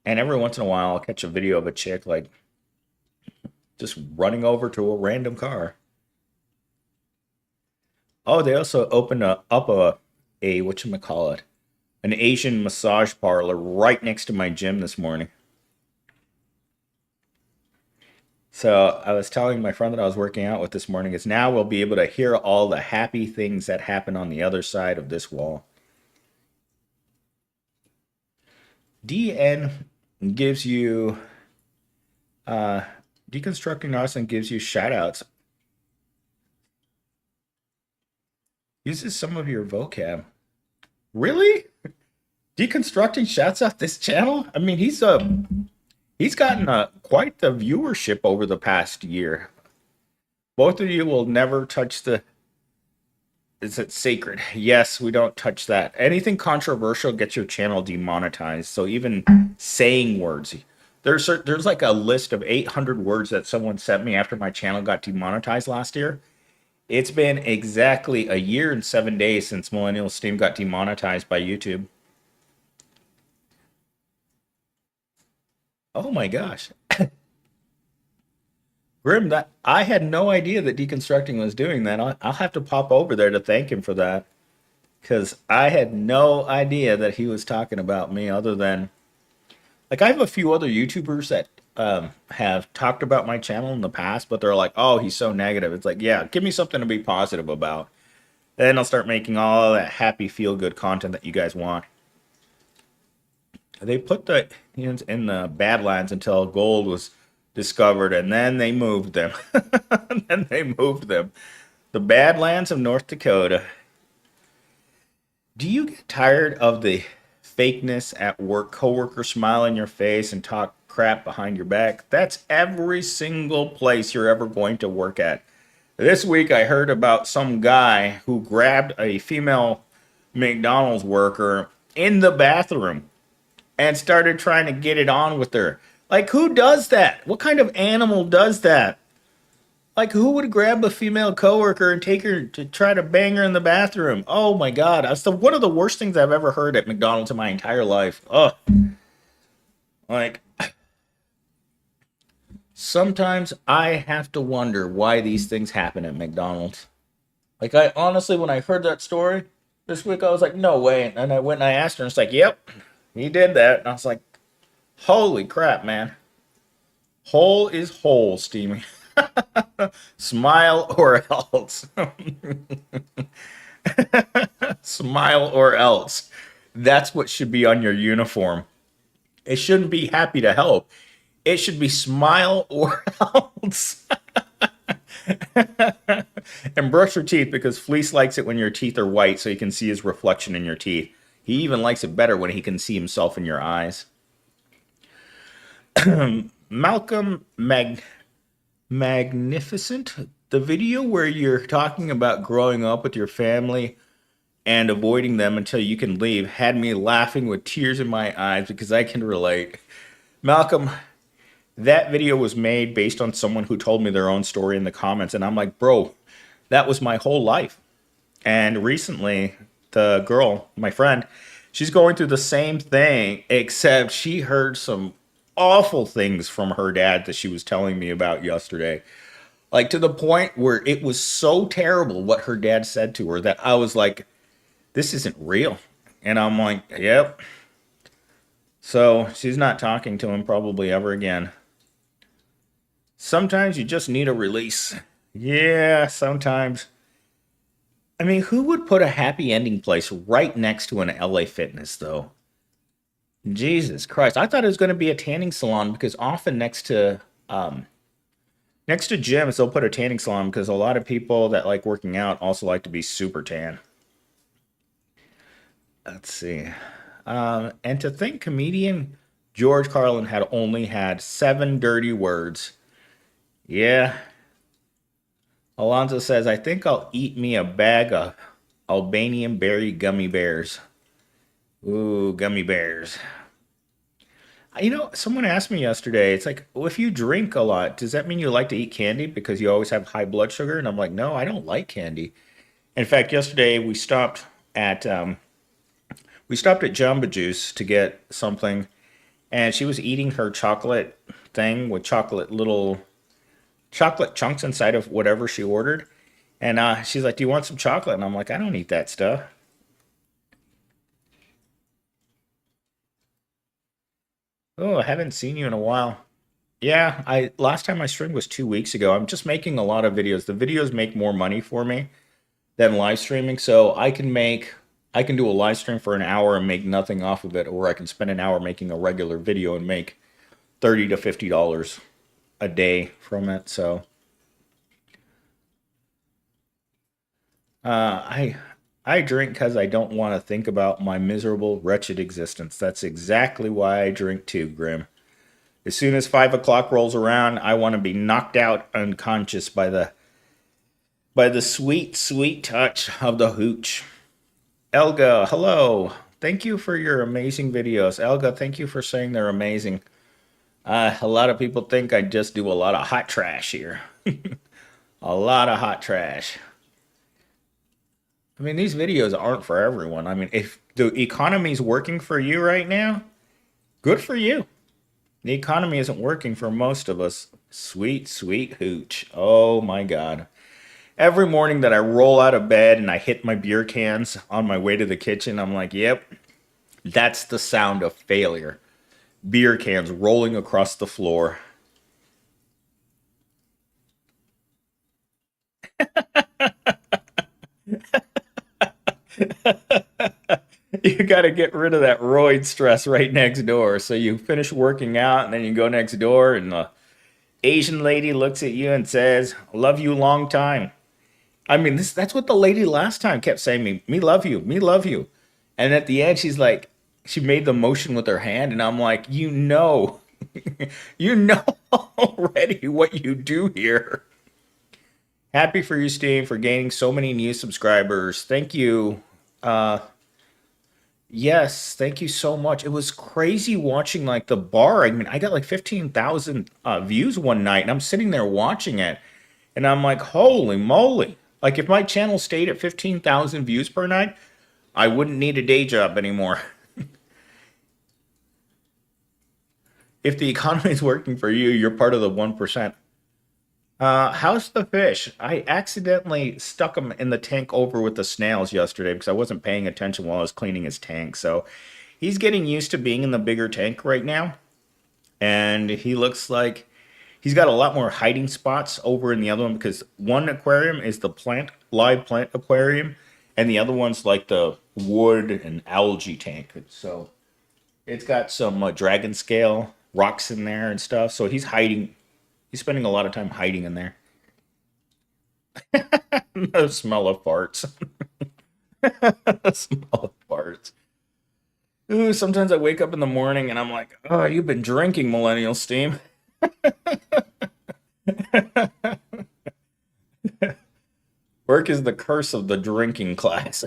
and every once in a while, I'll catch a video of a chick like just running over to a random car. Oh, they also opened up a whatchamacallit, an Asian massage parlor right next to my gym this morning. So I was telling my friend that I was working out with this morning is now we'll be able to hear all the happy things that happen on the other side of this wall. DN gives you uh deconstructing Austin gives you shout outs. Uses some of your vocab. Really? Deconstructing shouts out this channel? I mean, he's gotten quite the viewership over the past year. Both of you will never touch the. Is it sacred? Yes, we don't touch that. Anything controversial gets your channel demonetized. So even saying words, there's like a list of 800 words that someone sent me after my channel got demonetized last year. It's been exactly a year and 7 days since Millennial Steam got demonetized by YouTube. Oh my gosh. Grim, that I had no idea that deconstructing was doing that. I'll have to pop over there to thank him for that because I had no idea that he was talking about me. Other than like, I have a few other YouTubers that have talked about my channel in the past, but they're like, "Oh, he's so negative." It's like, yeah, give me something to be positive about. Then I'll start making all that happy, feel good content that you guys want. They put the Indians in the Badlands until gold was discovered, and then they moved them. And then they moved them. The Badlands of North Dakota. Do you get tired of the fakeness at work? Coworkers smile in your face and talk crap behind your back. That's every single place you're ever going to work at. This week I heard about some guy who grabbed a female McDonald's worker in the bathroom and started trying to get it on with her. Like, who does that? What kind of animal does that? Like, who would grab a female coworker and take her to try to bang her in the bathroom? Oh my God, that's one of the worst things I've ever heard at McDonald's in my entire life. Ugh. Like, sometimes I have to wonder why these things happen at McDonald's. Like, I honestly, when I heard that story this week, I was like, no way. And I went and I asked her, and it's like, yep, he did that. And I was like, holy crap, man. Whole is whole, Steamy. Smile or else. Smile or else. That's what should be on your uniform. It shouldn't be happy to help. It should be smile or else. And brush your teeth because Fleece likes it when your teeth are white so you can see his reflection in your teeth. He even likes it better when he can see himself in your eyes. Malcolm Magnificent, the video where you're talking about growing up with your family and avoiding them until you can leave had me laughing with tears in my eyes because I can relate. Malcolm, that video was made based on someone who told me their own story in the comments, and I'm like, bro, that was my whole life. And recently, the girl, my friend, she's going through the same thing, except she heard some awful things from her dad that she was telling me about yesterday. Like to the point where it was so terrible what her dad said to her that I was like, this isn't real. And I'm like, yep. So she's not talking to him probably ever again. Sometimes you just need a release. Yeah, sometimes. I mean, who would put a happy ending place right next to an LA Fitness, though? Jesus Christ. I thought it was going to be a tanning salon because often next to gyms, they'll put a tanning salon because a lot of people that like working out also like to be super tan. Let's see. And to think comedian George Carlin had only had 7 dirty words. Yeah. Alonzo says, I think I'll eat me a bag of Albanian berry gummy bears. Ooh, gummy bears. You know, someone asked me yesterday, it's like, well, if you drink a lot, does that mean you like to eat candy because you always have high blood sugar? And I'm like, no, I don't like candy. In fact, yesterday at we stopped at Jamba Juice to get something, and she was eating her chocolate thing with chocolate chunks inside of whatever she ordered. And she's like, "Do you want some chocolate?" And I'm like, "I don't eat that stuff." Oh, I haven't seen you in a while. Yeah, I last time I streamed was 2 weeks ago. I'm just making a lot of videos. The videos make more money for me than live streaming, so I can do a live stream for an hour and make nothing off of it, or I can spend an hour making a regular video and make $30 to $50 a day from it. So I drink because I don't want to think about my miserable, wretched existence. That's exactly why I drink too, Grim. As soon as 5 o'clock rolls around, I want to be knocked out unconscious by the sweet, sweet touch of the hooch. Elga, hello. Thank you for your amazing videos. Elga, thank you for saying they're amazing. A lot of people think I just do a lot of hot trash here. A lot of hot trash. I mean, these videos aren't for everyone. I mean, if the economy's working for you right now, good for you. The economy isn't working for most of us. Sweet, sweet hooch. Oh my God. Every morning that I roll out of bed and I hit my beer cans on my way to the kitchen, I'm like, yep, that's the sound of failure. Beer cans rolling across the floor. You got to get rid of that roid stress right next door. So you finish working out and then you go next door and the Asian lady looks at you and says, "Love you long time." I mean, that's what the lady last time kept saying me love you, me love you. And at the end she's like she made the motion with her hand and I'm like, you know already what you do here. Happy for you, Steve, for gaining so many new subscribers. Thank you. Uh yes, thank you so much. It was crazy watching like the bar. I mean, I got like 15,000 views one night and I'm sitting there watching it. And I'm like, holy moly. Like, if my channel stayed at 15,000 views per night, I wouldn't need a day job anymore. If the economy is working for you, you're part of the 1%. How's the fish? I accidentally stuck him in the tank over with the snails yesterday because I wasn't paying attention while I was cleaning his tank. So he's getting used to being in the bigger tank right now. And he looks like he's got a lot more hiding spots over in the other one because one aquarium is the live plant aquarium, and the other one's like the wood and algae tank. So it's got some dragon scale rocks in there and stuff. So he's hiding. He's spending a lot of time hiding in there. The smell of farts. The smell of farts. Ooh, sometimes I wake up in the morning and I'm like, oh, you've been drinking, Millennial Steam. Work is the curse of the drinking class.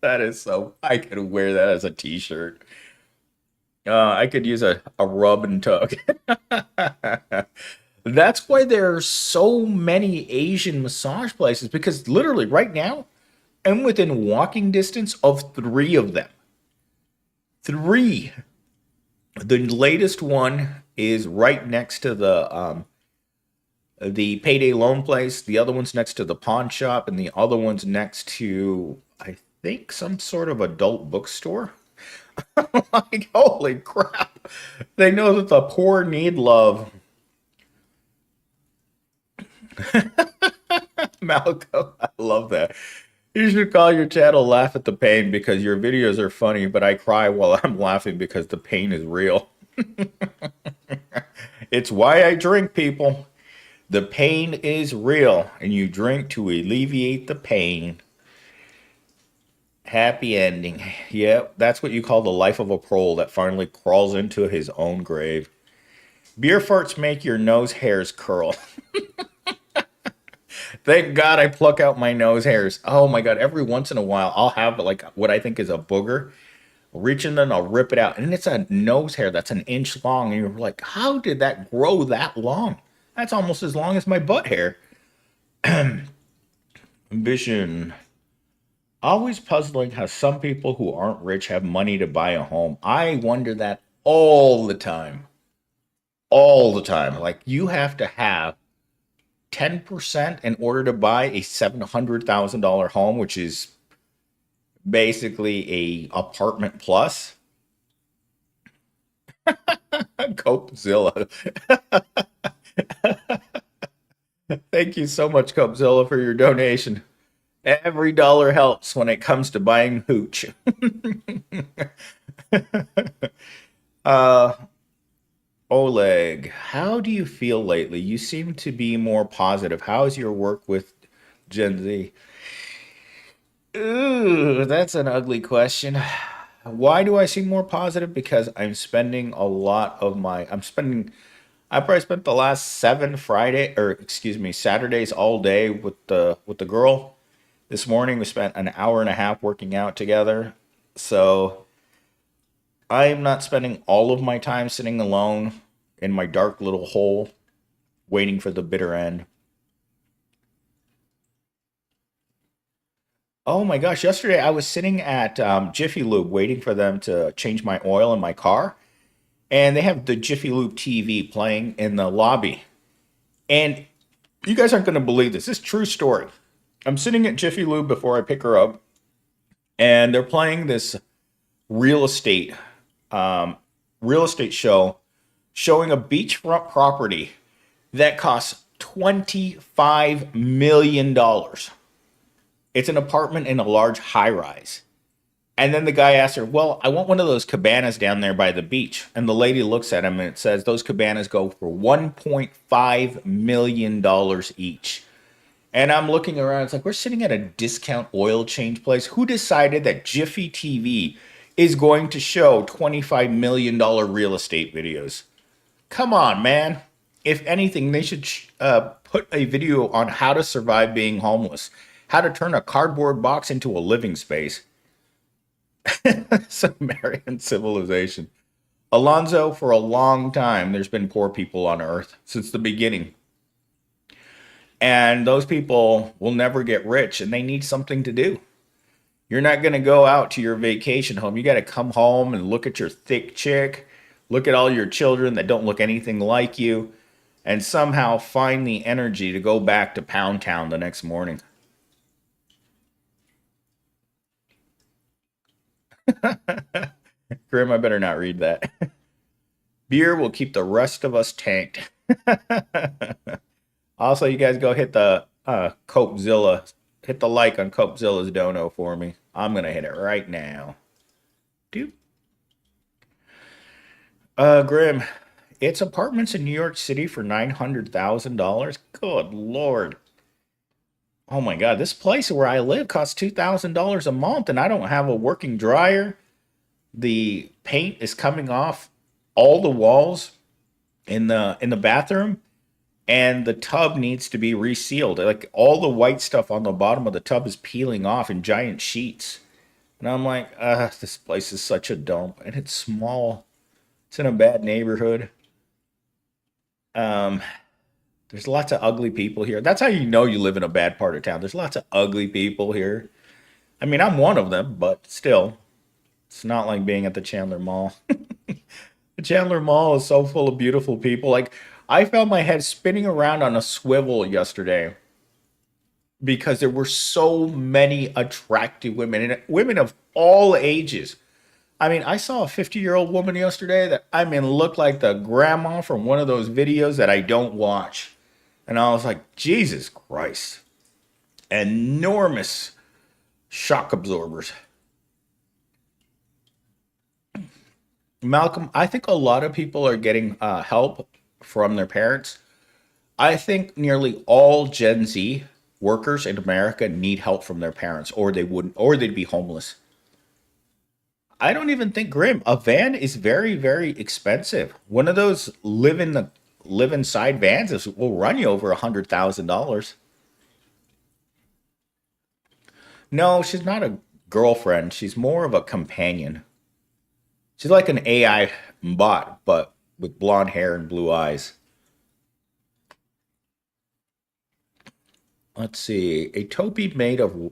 That is so. I could wear that as a t-shirt. I could use a rub and tug. That's why there are so many Asian massage places because literally right now, I'm within walking distance of three of them. Three. The latest one is right next to the payday loan place. The other one's next to the pawn shop, and the other one's next to I think some sort of adult bookstore. Like holy crap! They know that the poor need love. Malcolm, I love that. You should call your channel Laugh at the Pain because your videos are funny, but I cry while I'm laughing because the pain is real. It's why I drink, people. The pain is real, and you drink to alleviate the pain. Happy ending. Yep, that's what you call the life of a prole that finally crawls into his own grave. Beer farts make your nose hairs curl. Thank God I pluck out my nose hairs. Oh my God, every once in a while I'll have like what I think is a booger. I'll reach in and I'll rip it out. And it's a nose hair that's an inch long. And you're like, how did that grow that long? That's almost as long as my butt hair. Ambition. Always puzzling how some people who aren't rich have money to buy a home. I wonder that all the time. All the time. Like you have to have 10% in order to buy a $700,000 home, which is basically a apartment plus. Copezilla. Thank you so much, Copezilla, for your donation. Every dollar helps when it comes to buying hooch. uh, Oleg, how do you feel lately? You seem to be more positive. How is your work with Gen Z? Ooh, that's an ugly question. Why do I seem more positive? Because I'm spending a lot of my, I probably spent the last Saturdays all day with the girl. This morning we spent an hour and a half working out together. So I'm not spending all of my time sitting alone in my dark little hole waiting for the bitter end. Oh my gosh, yesterday I was sitting at Jiffy Lube waiting for them to change my oil in my car. And they have the Jiffy Lube TV playing in the lobby. And you guys aren't going to believe this. This is a true story. I'm sitting at Jiffy Lube before I pick her up, and they're playing this real estate um, real estate show showing a beachfront property that costs $25 million. It's an apartment in a large high rise. And then the guy asks her, well, I want one of those cabanas down there by the beach. And the lady looks at him and it says those cabanas go for $1.5 million each. And I'm looking around, it's like, we're sitting at a discount oil change place. Who decided that Jiffy TV is going to show $25 million real estate videos? Come on, man. If anything, they should put a video on how to survive being homeless, how to turn a cardboard box into a living space. Sumerian civilization. Alonzo, for a long time, there's been poor people on Earth since the beginning. And those people will never get rich and they need something to do. You're not going to go out to your vacation home. You got to come home and look at your thick chick, look at all your children that don't look anything like you, and somehow find the energy to go back to Pound Town the next morning. Grim, I better not read that. Beer will keep the rest of us tanked. Also, you guys go hit the Copezilla. Hit the like on Copezilla's dono for me. I'm going to hit it right now. Doop. Grim, it's apartments in New York City for $900,000. Good Lord. Oh my God, this place where I live costs $2,000 a month and I don't have a working dryer. The paint is coming off all the walls in the bathroom and the tub needs to be resealed. Like all the white stuff on the bottom of the tub is peeling off in giant sheets. And I'm like, this place is such a dump and it's small. It's in a bad neighborhood. Um, there's lots of ugly people here. That's how you know you live in a bad part of town. There's lots of ugly people here. I mean, I'm one of them, but still, it's not like being at the Chandler Mall. The Chandler Mall is so full of beautiful people. Like, I felt my head spinning around on a swivel yesterday because there were so many attractive women and women of all ages. I mean, I saw a 50-year-old woman yesterday that I mean looked like the grandma from one of those videos that I don't watch. And I was like, Jesus Christ. Enormous shock absorbers. Malcolm, I think a lot of people are getting help from their parents. I think nearly all Gen Z workers in America need help from their parents, or they wouldn't, or they'd be homeless. I don't even think grim. A van is very, very expensive. One of those live inside vans will run you over $100,000. No, she's not a girlfriend. She's more of a companion. She's like an AI bot, but with blonde hair and blue eyes. Let's see. A toupee made of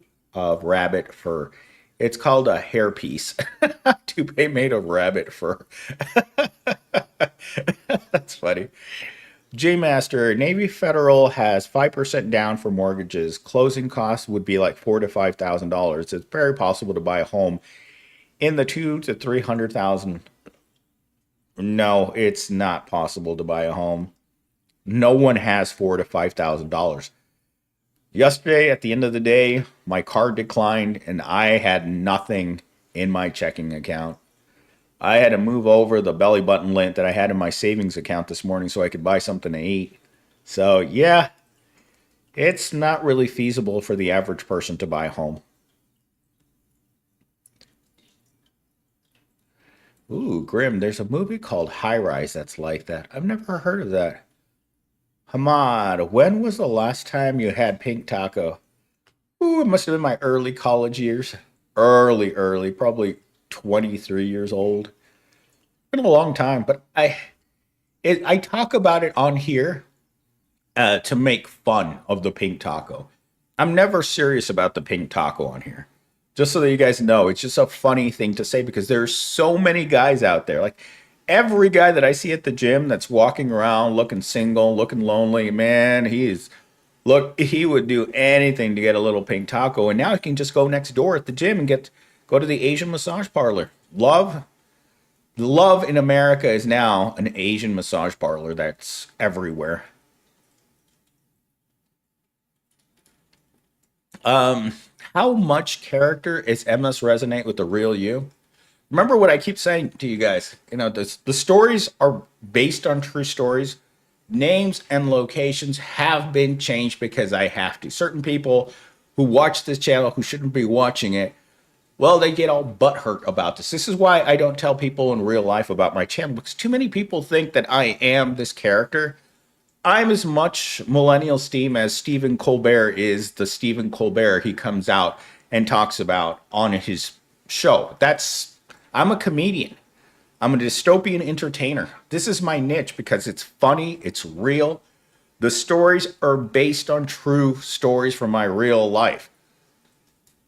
rabbit fur. It's called a hairpiece. Toupee made of rabbit fur. That's funny. J Master, Navy Federal has 5% down for mortgages. Closing costs would be like $4,000 to $5,000. It's very possible to buy a home in the 200,000 to 300,000. No, it's not possible to buy a home. No one has $4,000 to $5,000. Yesterday, at the end of the day, my card declined and I had nothing in my checking account. I had to move over the belly button lint that I had in my savings account this morning so I could buy something to eat. So, yeah, it's not really feasible for the average person to buy a home. Ooh, Grim, there's a movie called High Rise that's like that. I've never heard of that. Hamad, when was the last time you had pink taco? Ooh, it must have been my early college years. Early, probably 23 years old. Been a long time, but I talk about it on here to make fun of the pink taco. I'm never serious about the pink taco on here. Just so that you guys know, it's just a funny thing to say because there's so many guys out there. Like every guy that I see at the gym that's walking around looking single, looking lonely, man, he would do anything to get a little pink taco. And now he can just go next door at the gym and go to the Asian massage parlor. Love in America is now an Asian massage parlor that's everywhere. How much character is MS resonate with the real you? Remember what I keep saying to you guys. You know, the stories are based on true stories. Names and locations have been changed because I have to. Certain people who watch this channel who shouldn't be watching it, well, they get all butthurt about this. This is why I don't tell people in real life about my channel because too many people think that I am this character. I'm as much millennial steam as Stephen Colbert is the Stephen Colbert he comes out and talks about on his show. I'm a comedian. I'm a dystopian entertainer. This is my niche because it's funny, it's real. The stories are based on true stories from my real life.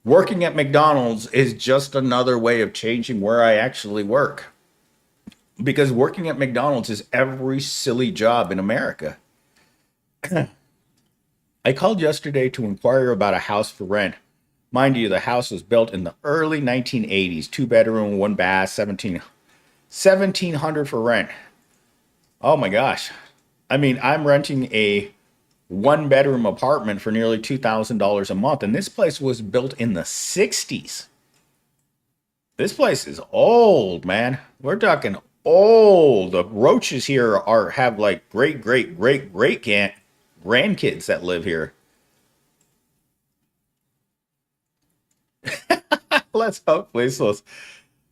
Working at McDonald's is just another way of changing where I actually work. Because working at McDonald's is every silly job in America. I called yesterday to inquire about a house for rent. Mind you, the house was built in the early 1980s, 2 bedroom, 1 bath, 1700 for rent. Oh my gosh. I mean, I'm renting a 1 bedroom apartment for nearly $2,000 a month, and this place was built in the 60s. This place is old, man. We're talking Oh, the roaches here are have like great grandkids that live here. Let's hope Weasels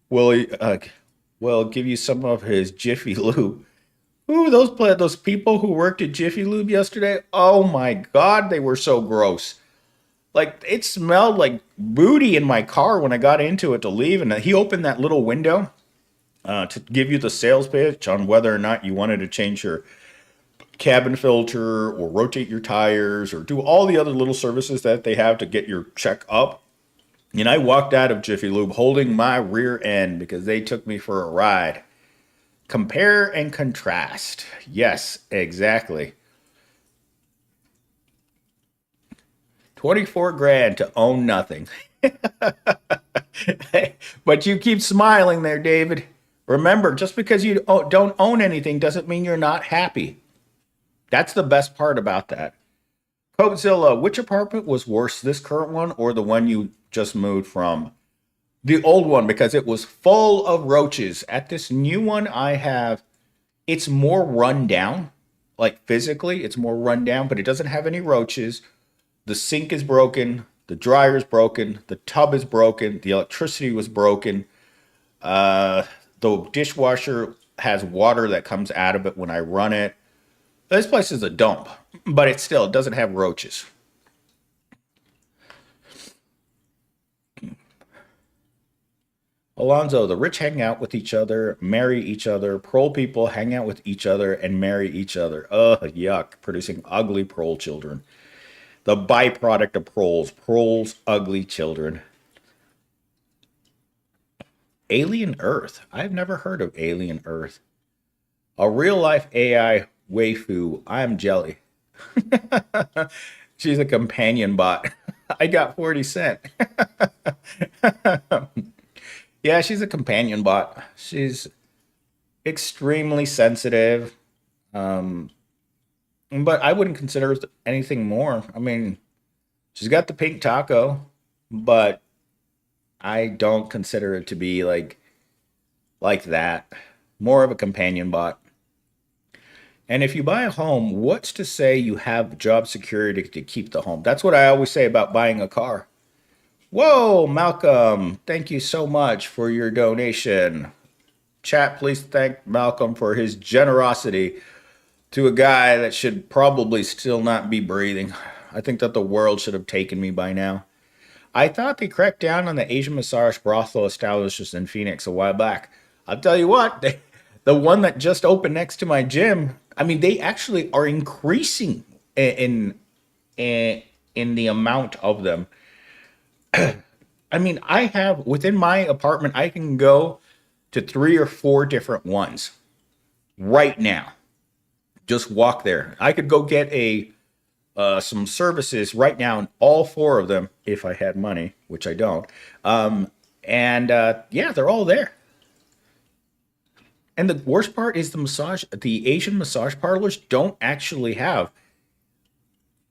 will give you some of his Jiffy Lube. Ooh, those people who worked at Jiffy Lube yesterday. Oh my God, they were so gross. Like it smelled like booty in my car when I got into it to leave, and he opened that little window to give you the sales pitch on whether or not you wanted to change your cabin filter or rotate your tires or do all the other little services that they have to get your check up. And I walked out of Jiffy Lube holding my rear end because they took me for a ride. Compare and contrast. Yes, exactly. 24 grand to own nothing. But you keep smiling there, David. Remember, just because you don't own anything doesn't mean you're not happy. That's the best part about that. Codezilla, which apartment was worse, this current one or the one you just moved from? The old one, because it was full of roaches. At this new one I have, it's more run down. Like physically, it's more run down, but it doesn't have any roaches. The sink is broken. The dryer is broken. The tub is broken. The electricity was broken. Uh, the dishwasher has water that comes out of it when I run it. This place is a dump, but it doesn't have roaches. Alonzo, the rich hang out with each other, marry each other. Prole people hang out with each other and marry each other. Ugh, yuck, producing ugly prole children. The byproduct of proles, ugly children. Alien Earth. I've never heard of Alien Earth. A real life AI waifu. I'm jelly. She's a companion bot. I got 40 cent. Yeah, she's a companion bot. She's extremely sensitive. Um, but I wouldn't consider her anything more. I mean, she's got the pink taco, but I don't consider it to be like that. More of a companion bot. And if you buy a home, what's to say you have job security to keep the home? That's what I always say about buying a car. Whoa, Malcolm, thank you so much for your donation. Chat, please thank Malcolm for his generosity to a guy that should probably still not be breathing. I think that the world should have taken me by now. I thought they cracked down on the Asian massage brothel establishments in Phoenix a while back. I'll tell you what, the one that just opened next to my gym, I mean, they actually are increasing in the amount of them. I mean, I have within my apartment, I can go to 3 or 4 different ones right now. Just walk there. I could go get a some services right now in all 4 of them if I had money, which I don't. And yeah, they're all there. And the worst part is the Asian massage parlors don't actually have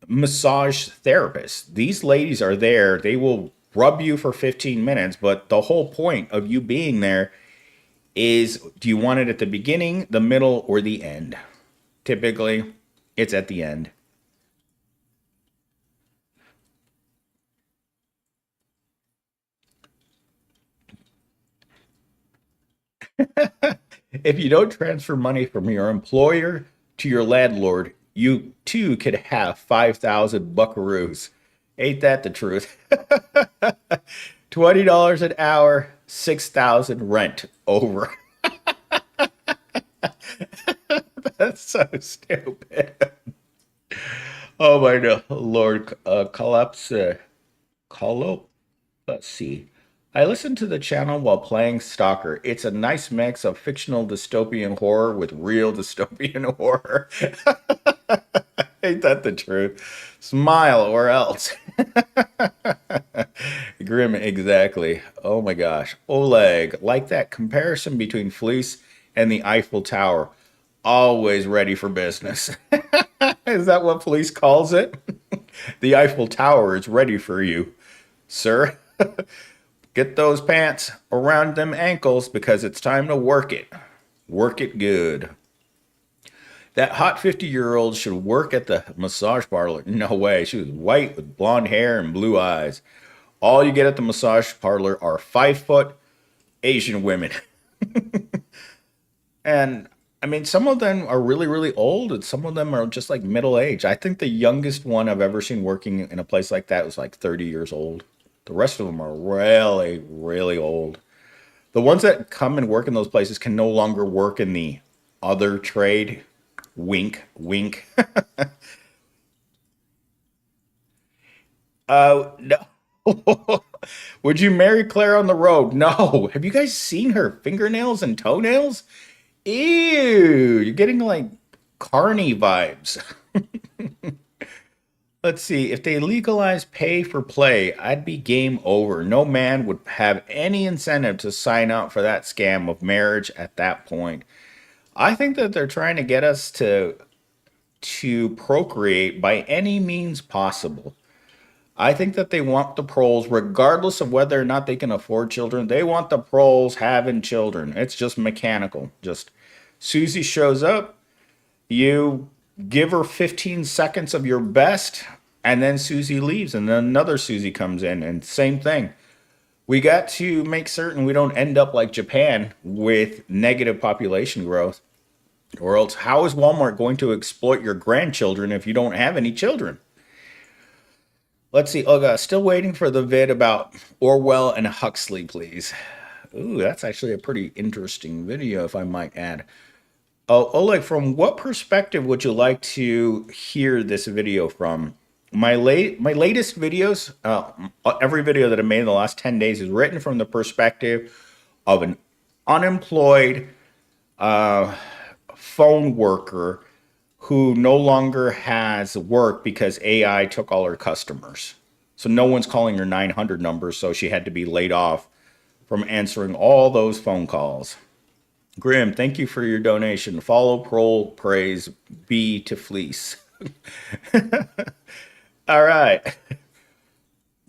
massage therapists. These ladies are there. They will rub you for 15 minutes, but the whole point of you being there is, do you want it at the beginning, the middle, or the end? Typically, it's at the end. If you don't transfer money from your employer to your landlord, you too could have 5,000 buckaroos. Ain't that the truth? $20 an hour, 6,000 rent over. That's so stupid. Oh my no, Lord, Collapse, let's see. I listened to the channel while playing Stalker. It's a nice mix of fictional dystopian horror with real dystopian horror. Ain't that the truth? Smile or else. Grim, exactly. Oh my gosh. Oleg, like that comparison between Fleece and the Eiffel Tower. Always ready for business. Is that what Fleece calls it? The Eiffel Tower is ready for you, sir. Get those pants around them ankles because it's time to work it. Work it good. That hot 50-year-old should work at the massage parlor. No way. She was white with blonde hair and blue eyes. All you get at the massage parlor are 5 foot Asian women. And I mean, some of them are really, really old, and some of them are just like middle age. I think the youngest one I've ever seen working in a place like that was like 30 years old. The rest of them are really, really old. The ones that come and work in those places can no longer work in the other trade. Wink, wink. No. Would you marry Claire on the road? No. Have you guys seen her fingernails and toenails? Ew, you're getting like carny vibes. Let's see. If they legalize pay for play, I'd be game over. No man would have any incentive to sign up for that scam of marriage at that point. I think that they're trying to get us to procreate by any means possible. I think that they want the proles, regardless of whether or not they can afford children, they want the proles having children. It's just mechanical. Just Susie shows up, you give her 15 seconds of your best, and then Susie leaves, and then another Susie comes in, and same thing. We got to make certain we don't end up like Japan with negative population growth, or else how is Walmart going to exploit your grandchildren if you don't have any children? Let's see. Oh, still waiting for the vid about Orwell and Huxley, please. Ooh, that's actually a pretty interesting video, if I might add. Oh, Oleg, from what perspective would you like to hear this video from? My latest videos, every video that I made in the last 10 days is written from the perspective of an unemployed phone worker who no longer has work because AI took all her customers. So no one's calling her 900 numbers, so she had to be laid off from answering all those phone calls. Grim, thank you for your donation. Follow Prole, praise, be to fleece. All right.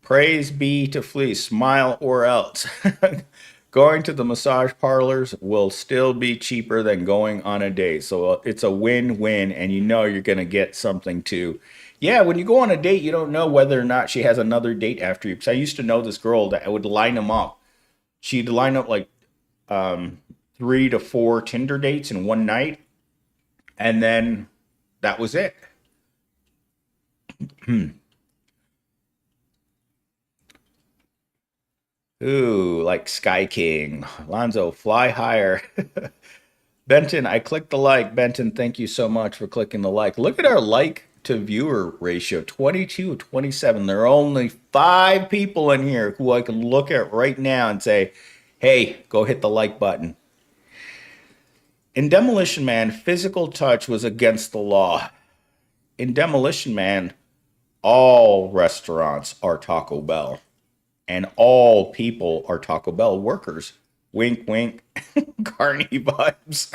Praise be to fleece, smile or else. Going to the massage parlors will still be cheaper than going on a date. So it's a win-win, and you know you're going to get something too. Yeah, when you go on a date, you don't know whether or not she has another date after you. Because I used to know this girl that I would line them up. She'd line up like 3 to 4 Tinder dates in one night, and then that was it. Ooh, like Sky King. Lonzo, fly higher. Benton, I clicked the like. Benton, thank you so much for clicking the like. Look at our like to viewer ratio, 22-27. There are only 5 people in here who I can look at right now and say, hey, go hit the like button. In Demolition Man, physical touch was against the law. In Demolition Man, all restaurants are Taco Bell. And all people are Taco Bell workers. Wink, wink. Carney vibes.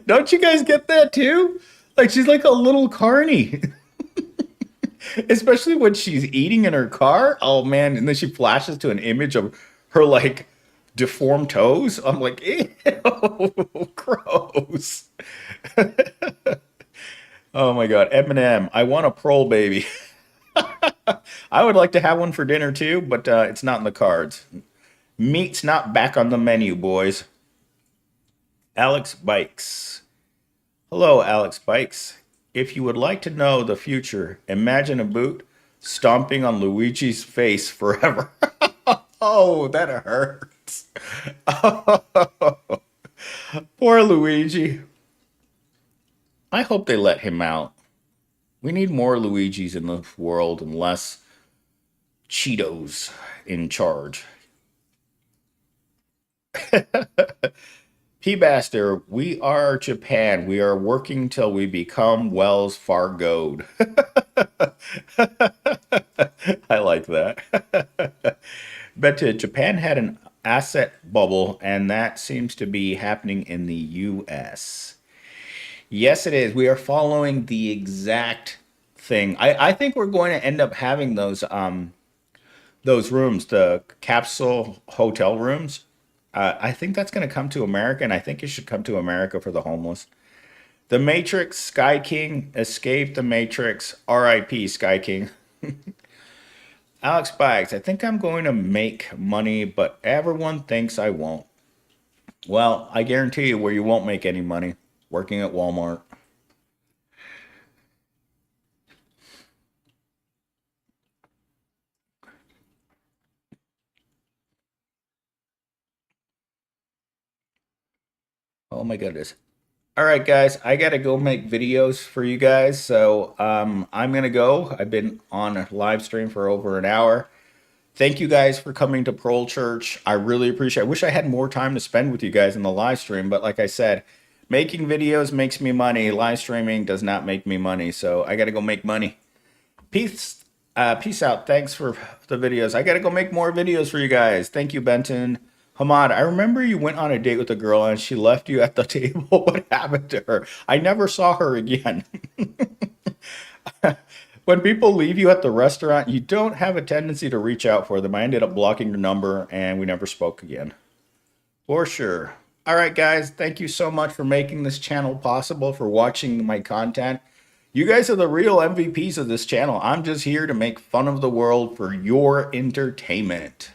Don't you guys get that too? Like she's like a little carny. Especially when she's eating in her car. Oh man, and then she flashes to an image of her like deformed toes. I'm like, ew, gross. Oh my god, Eminem, I want a prole baby. I would like to have one for dinner too, but it's not in the cards. Meat's not back on the menu, boys. Alex Bikes. Hello, Alex Bikes. If you would like to know the future, imagine a boot stomping on Luigi's face forever. Oh, that hurts. Poor Luigi. I hope they let him out. We need more Luigis in the world and less Cheetos in charge. P-Baster, we are Japan. We are working till we become Wells Fargo'd. I like that. Bet Japan had an asset bubble, and that seems to be happening in the U.S. Yes, it is. We are following the exact thing. I think we're going to end up having those rooms, the capsule hotel rooms. I think that's going to come to America, and I think it should come to America for the homeless. The Matrix, Sky King, escape the Matrix, RIP, Sky King. Alex Bikes, I think I'm going to make money, but everyone thinks I won't. Well, I guarantee you where you won't make any money, working at Walmart. Oh my goodness. All right, guys, I gotta go make videos for you guys. So I'm gonna go. I've been on a live stream for over an hour. Thank you guys for coming to Prole Church. I really appreciate it. I wish I had more time to spend with you guys in the live stream, but like I said, making videos makes me money. Live streaming does not make me money, so I gotta go make money. Peace, peace out. Thanks for the videos. I gotta go make more videos for you guys. Thank you, Benton. Hamad, I remember you went on a date with a girl and she left you at the table. What happened to her? I never saw her again. When people leave you at the restaurant, you don't have a tendency to reach out for them. I ended up blocking your number and we never spoke again. For sure. All right, guys. Thank you so much for making this channel possible, for watching my content. You guys are the real MVPs of this channel. I'm just here to make fun of the world for your entertainment.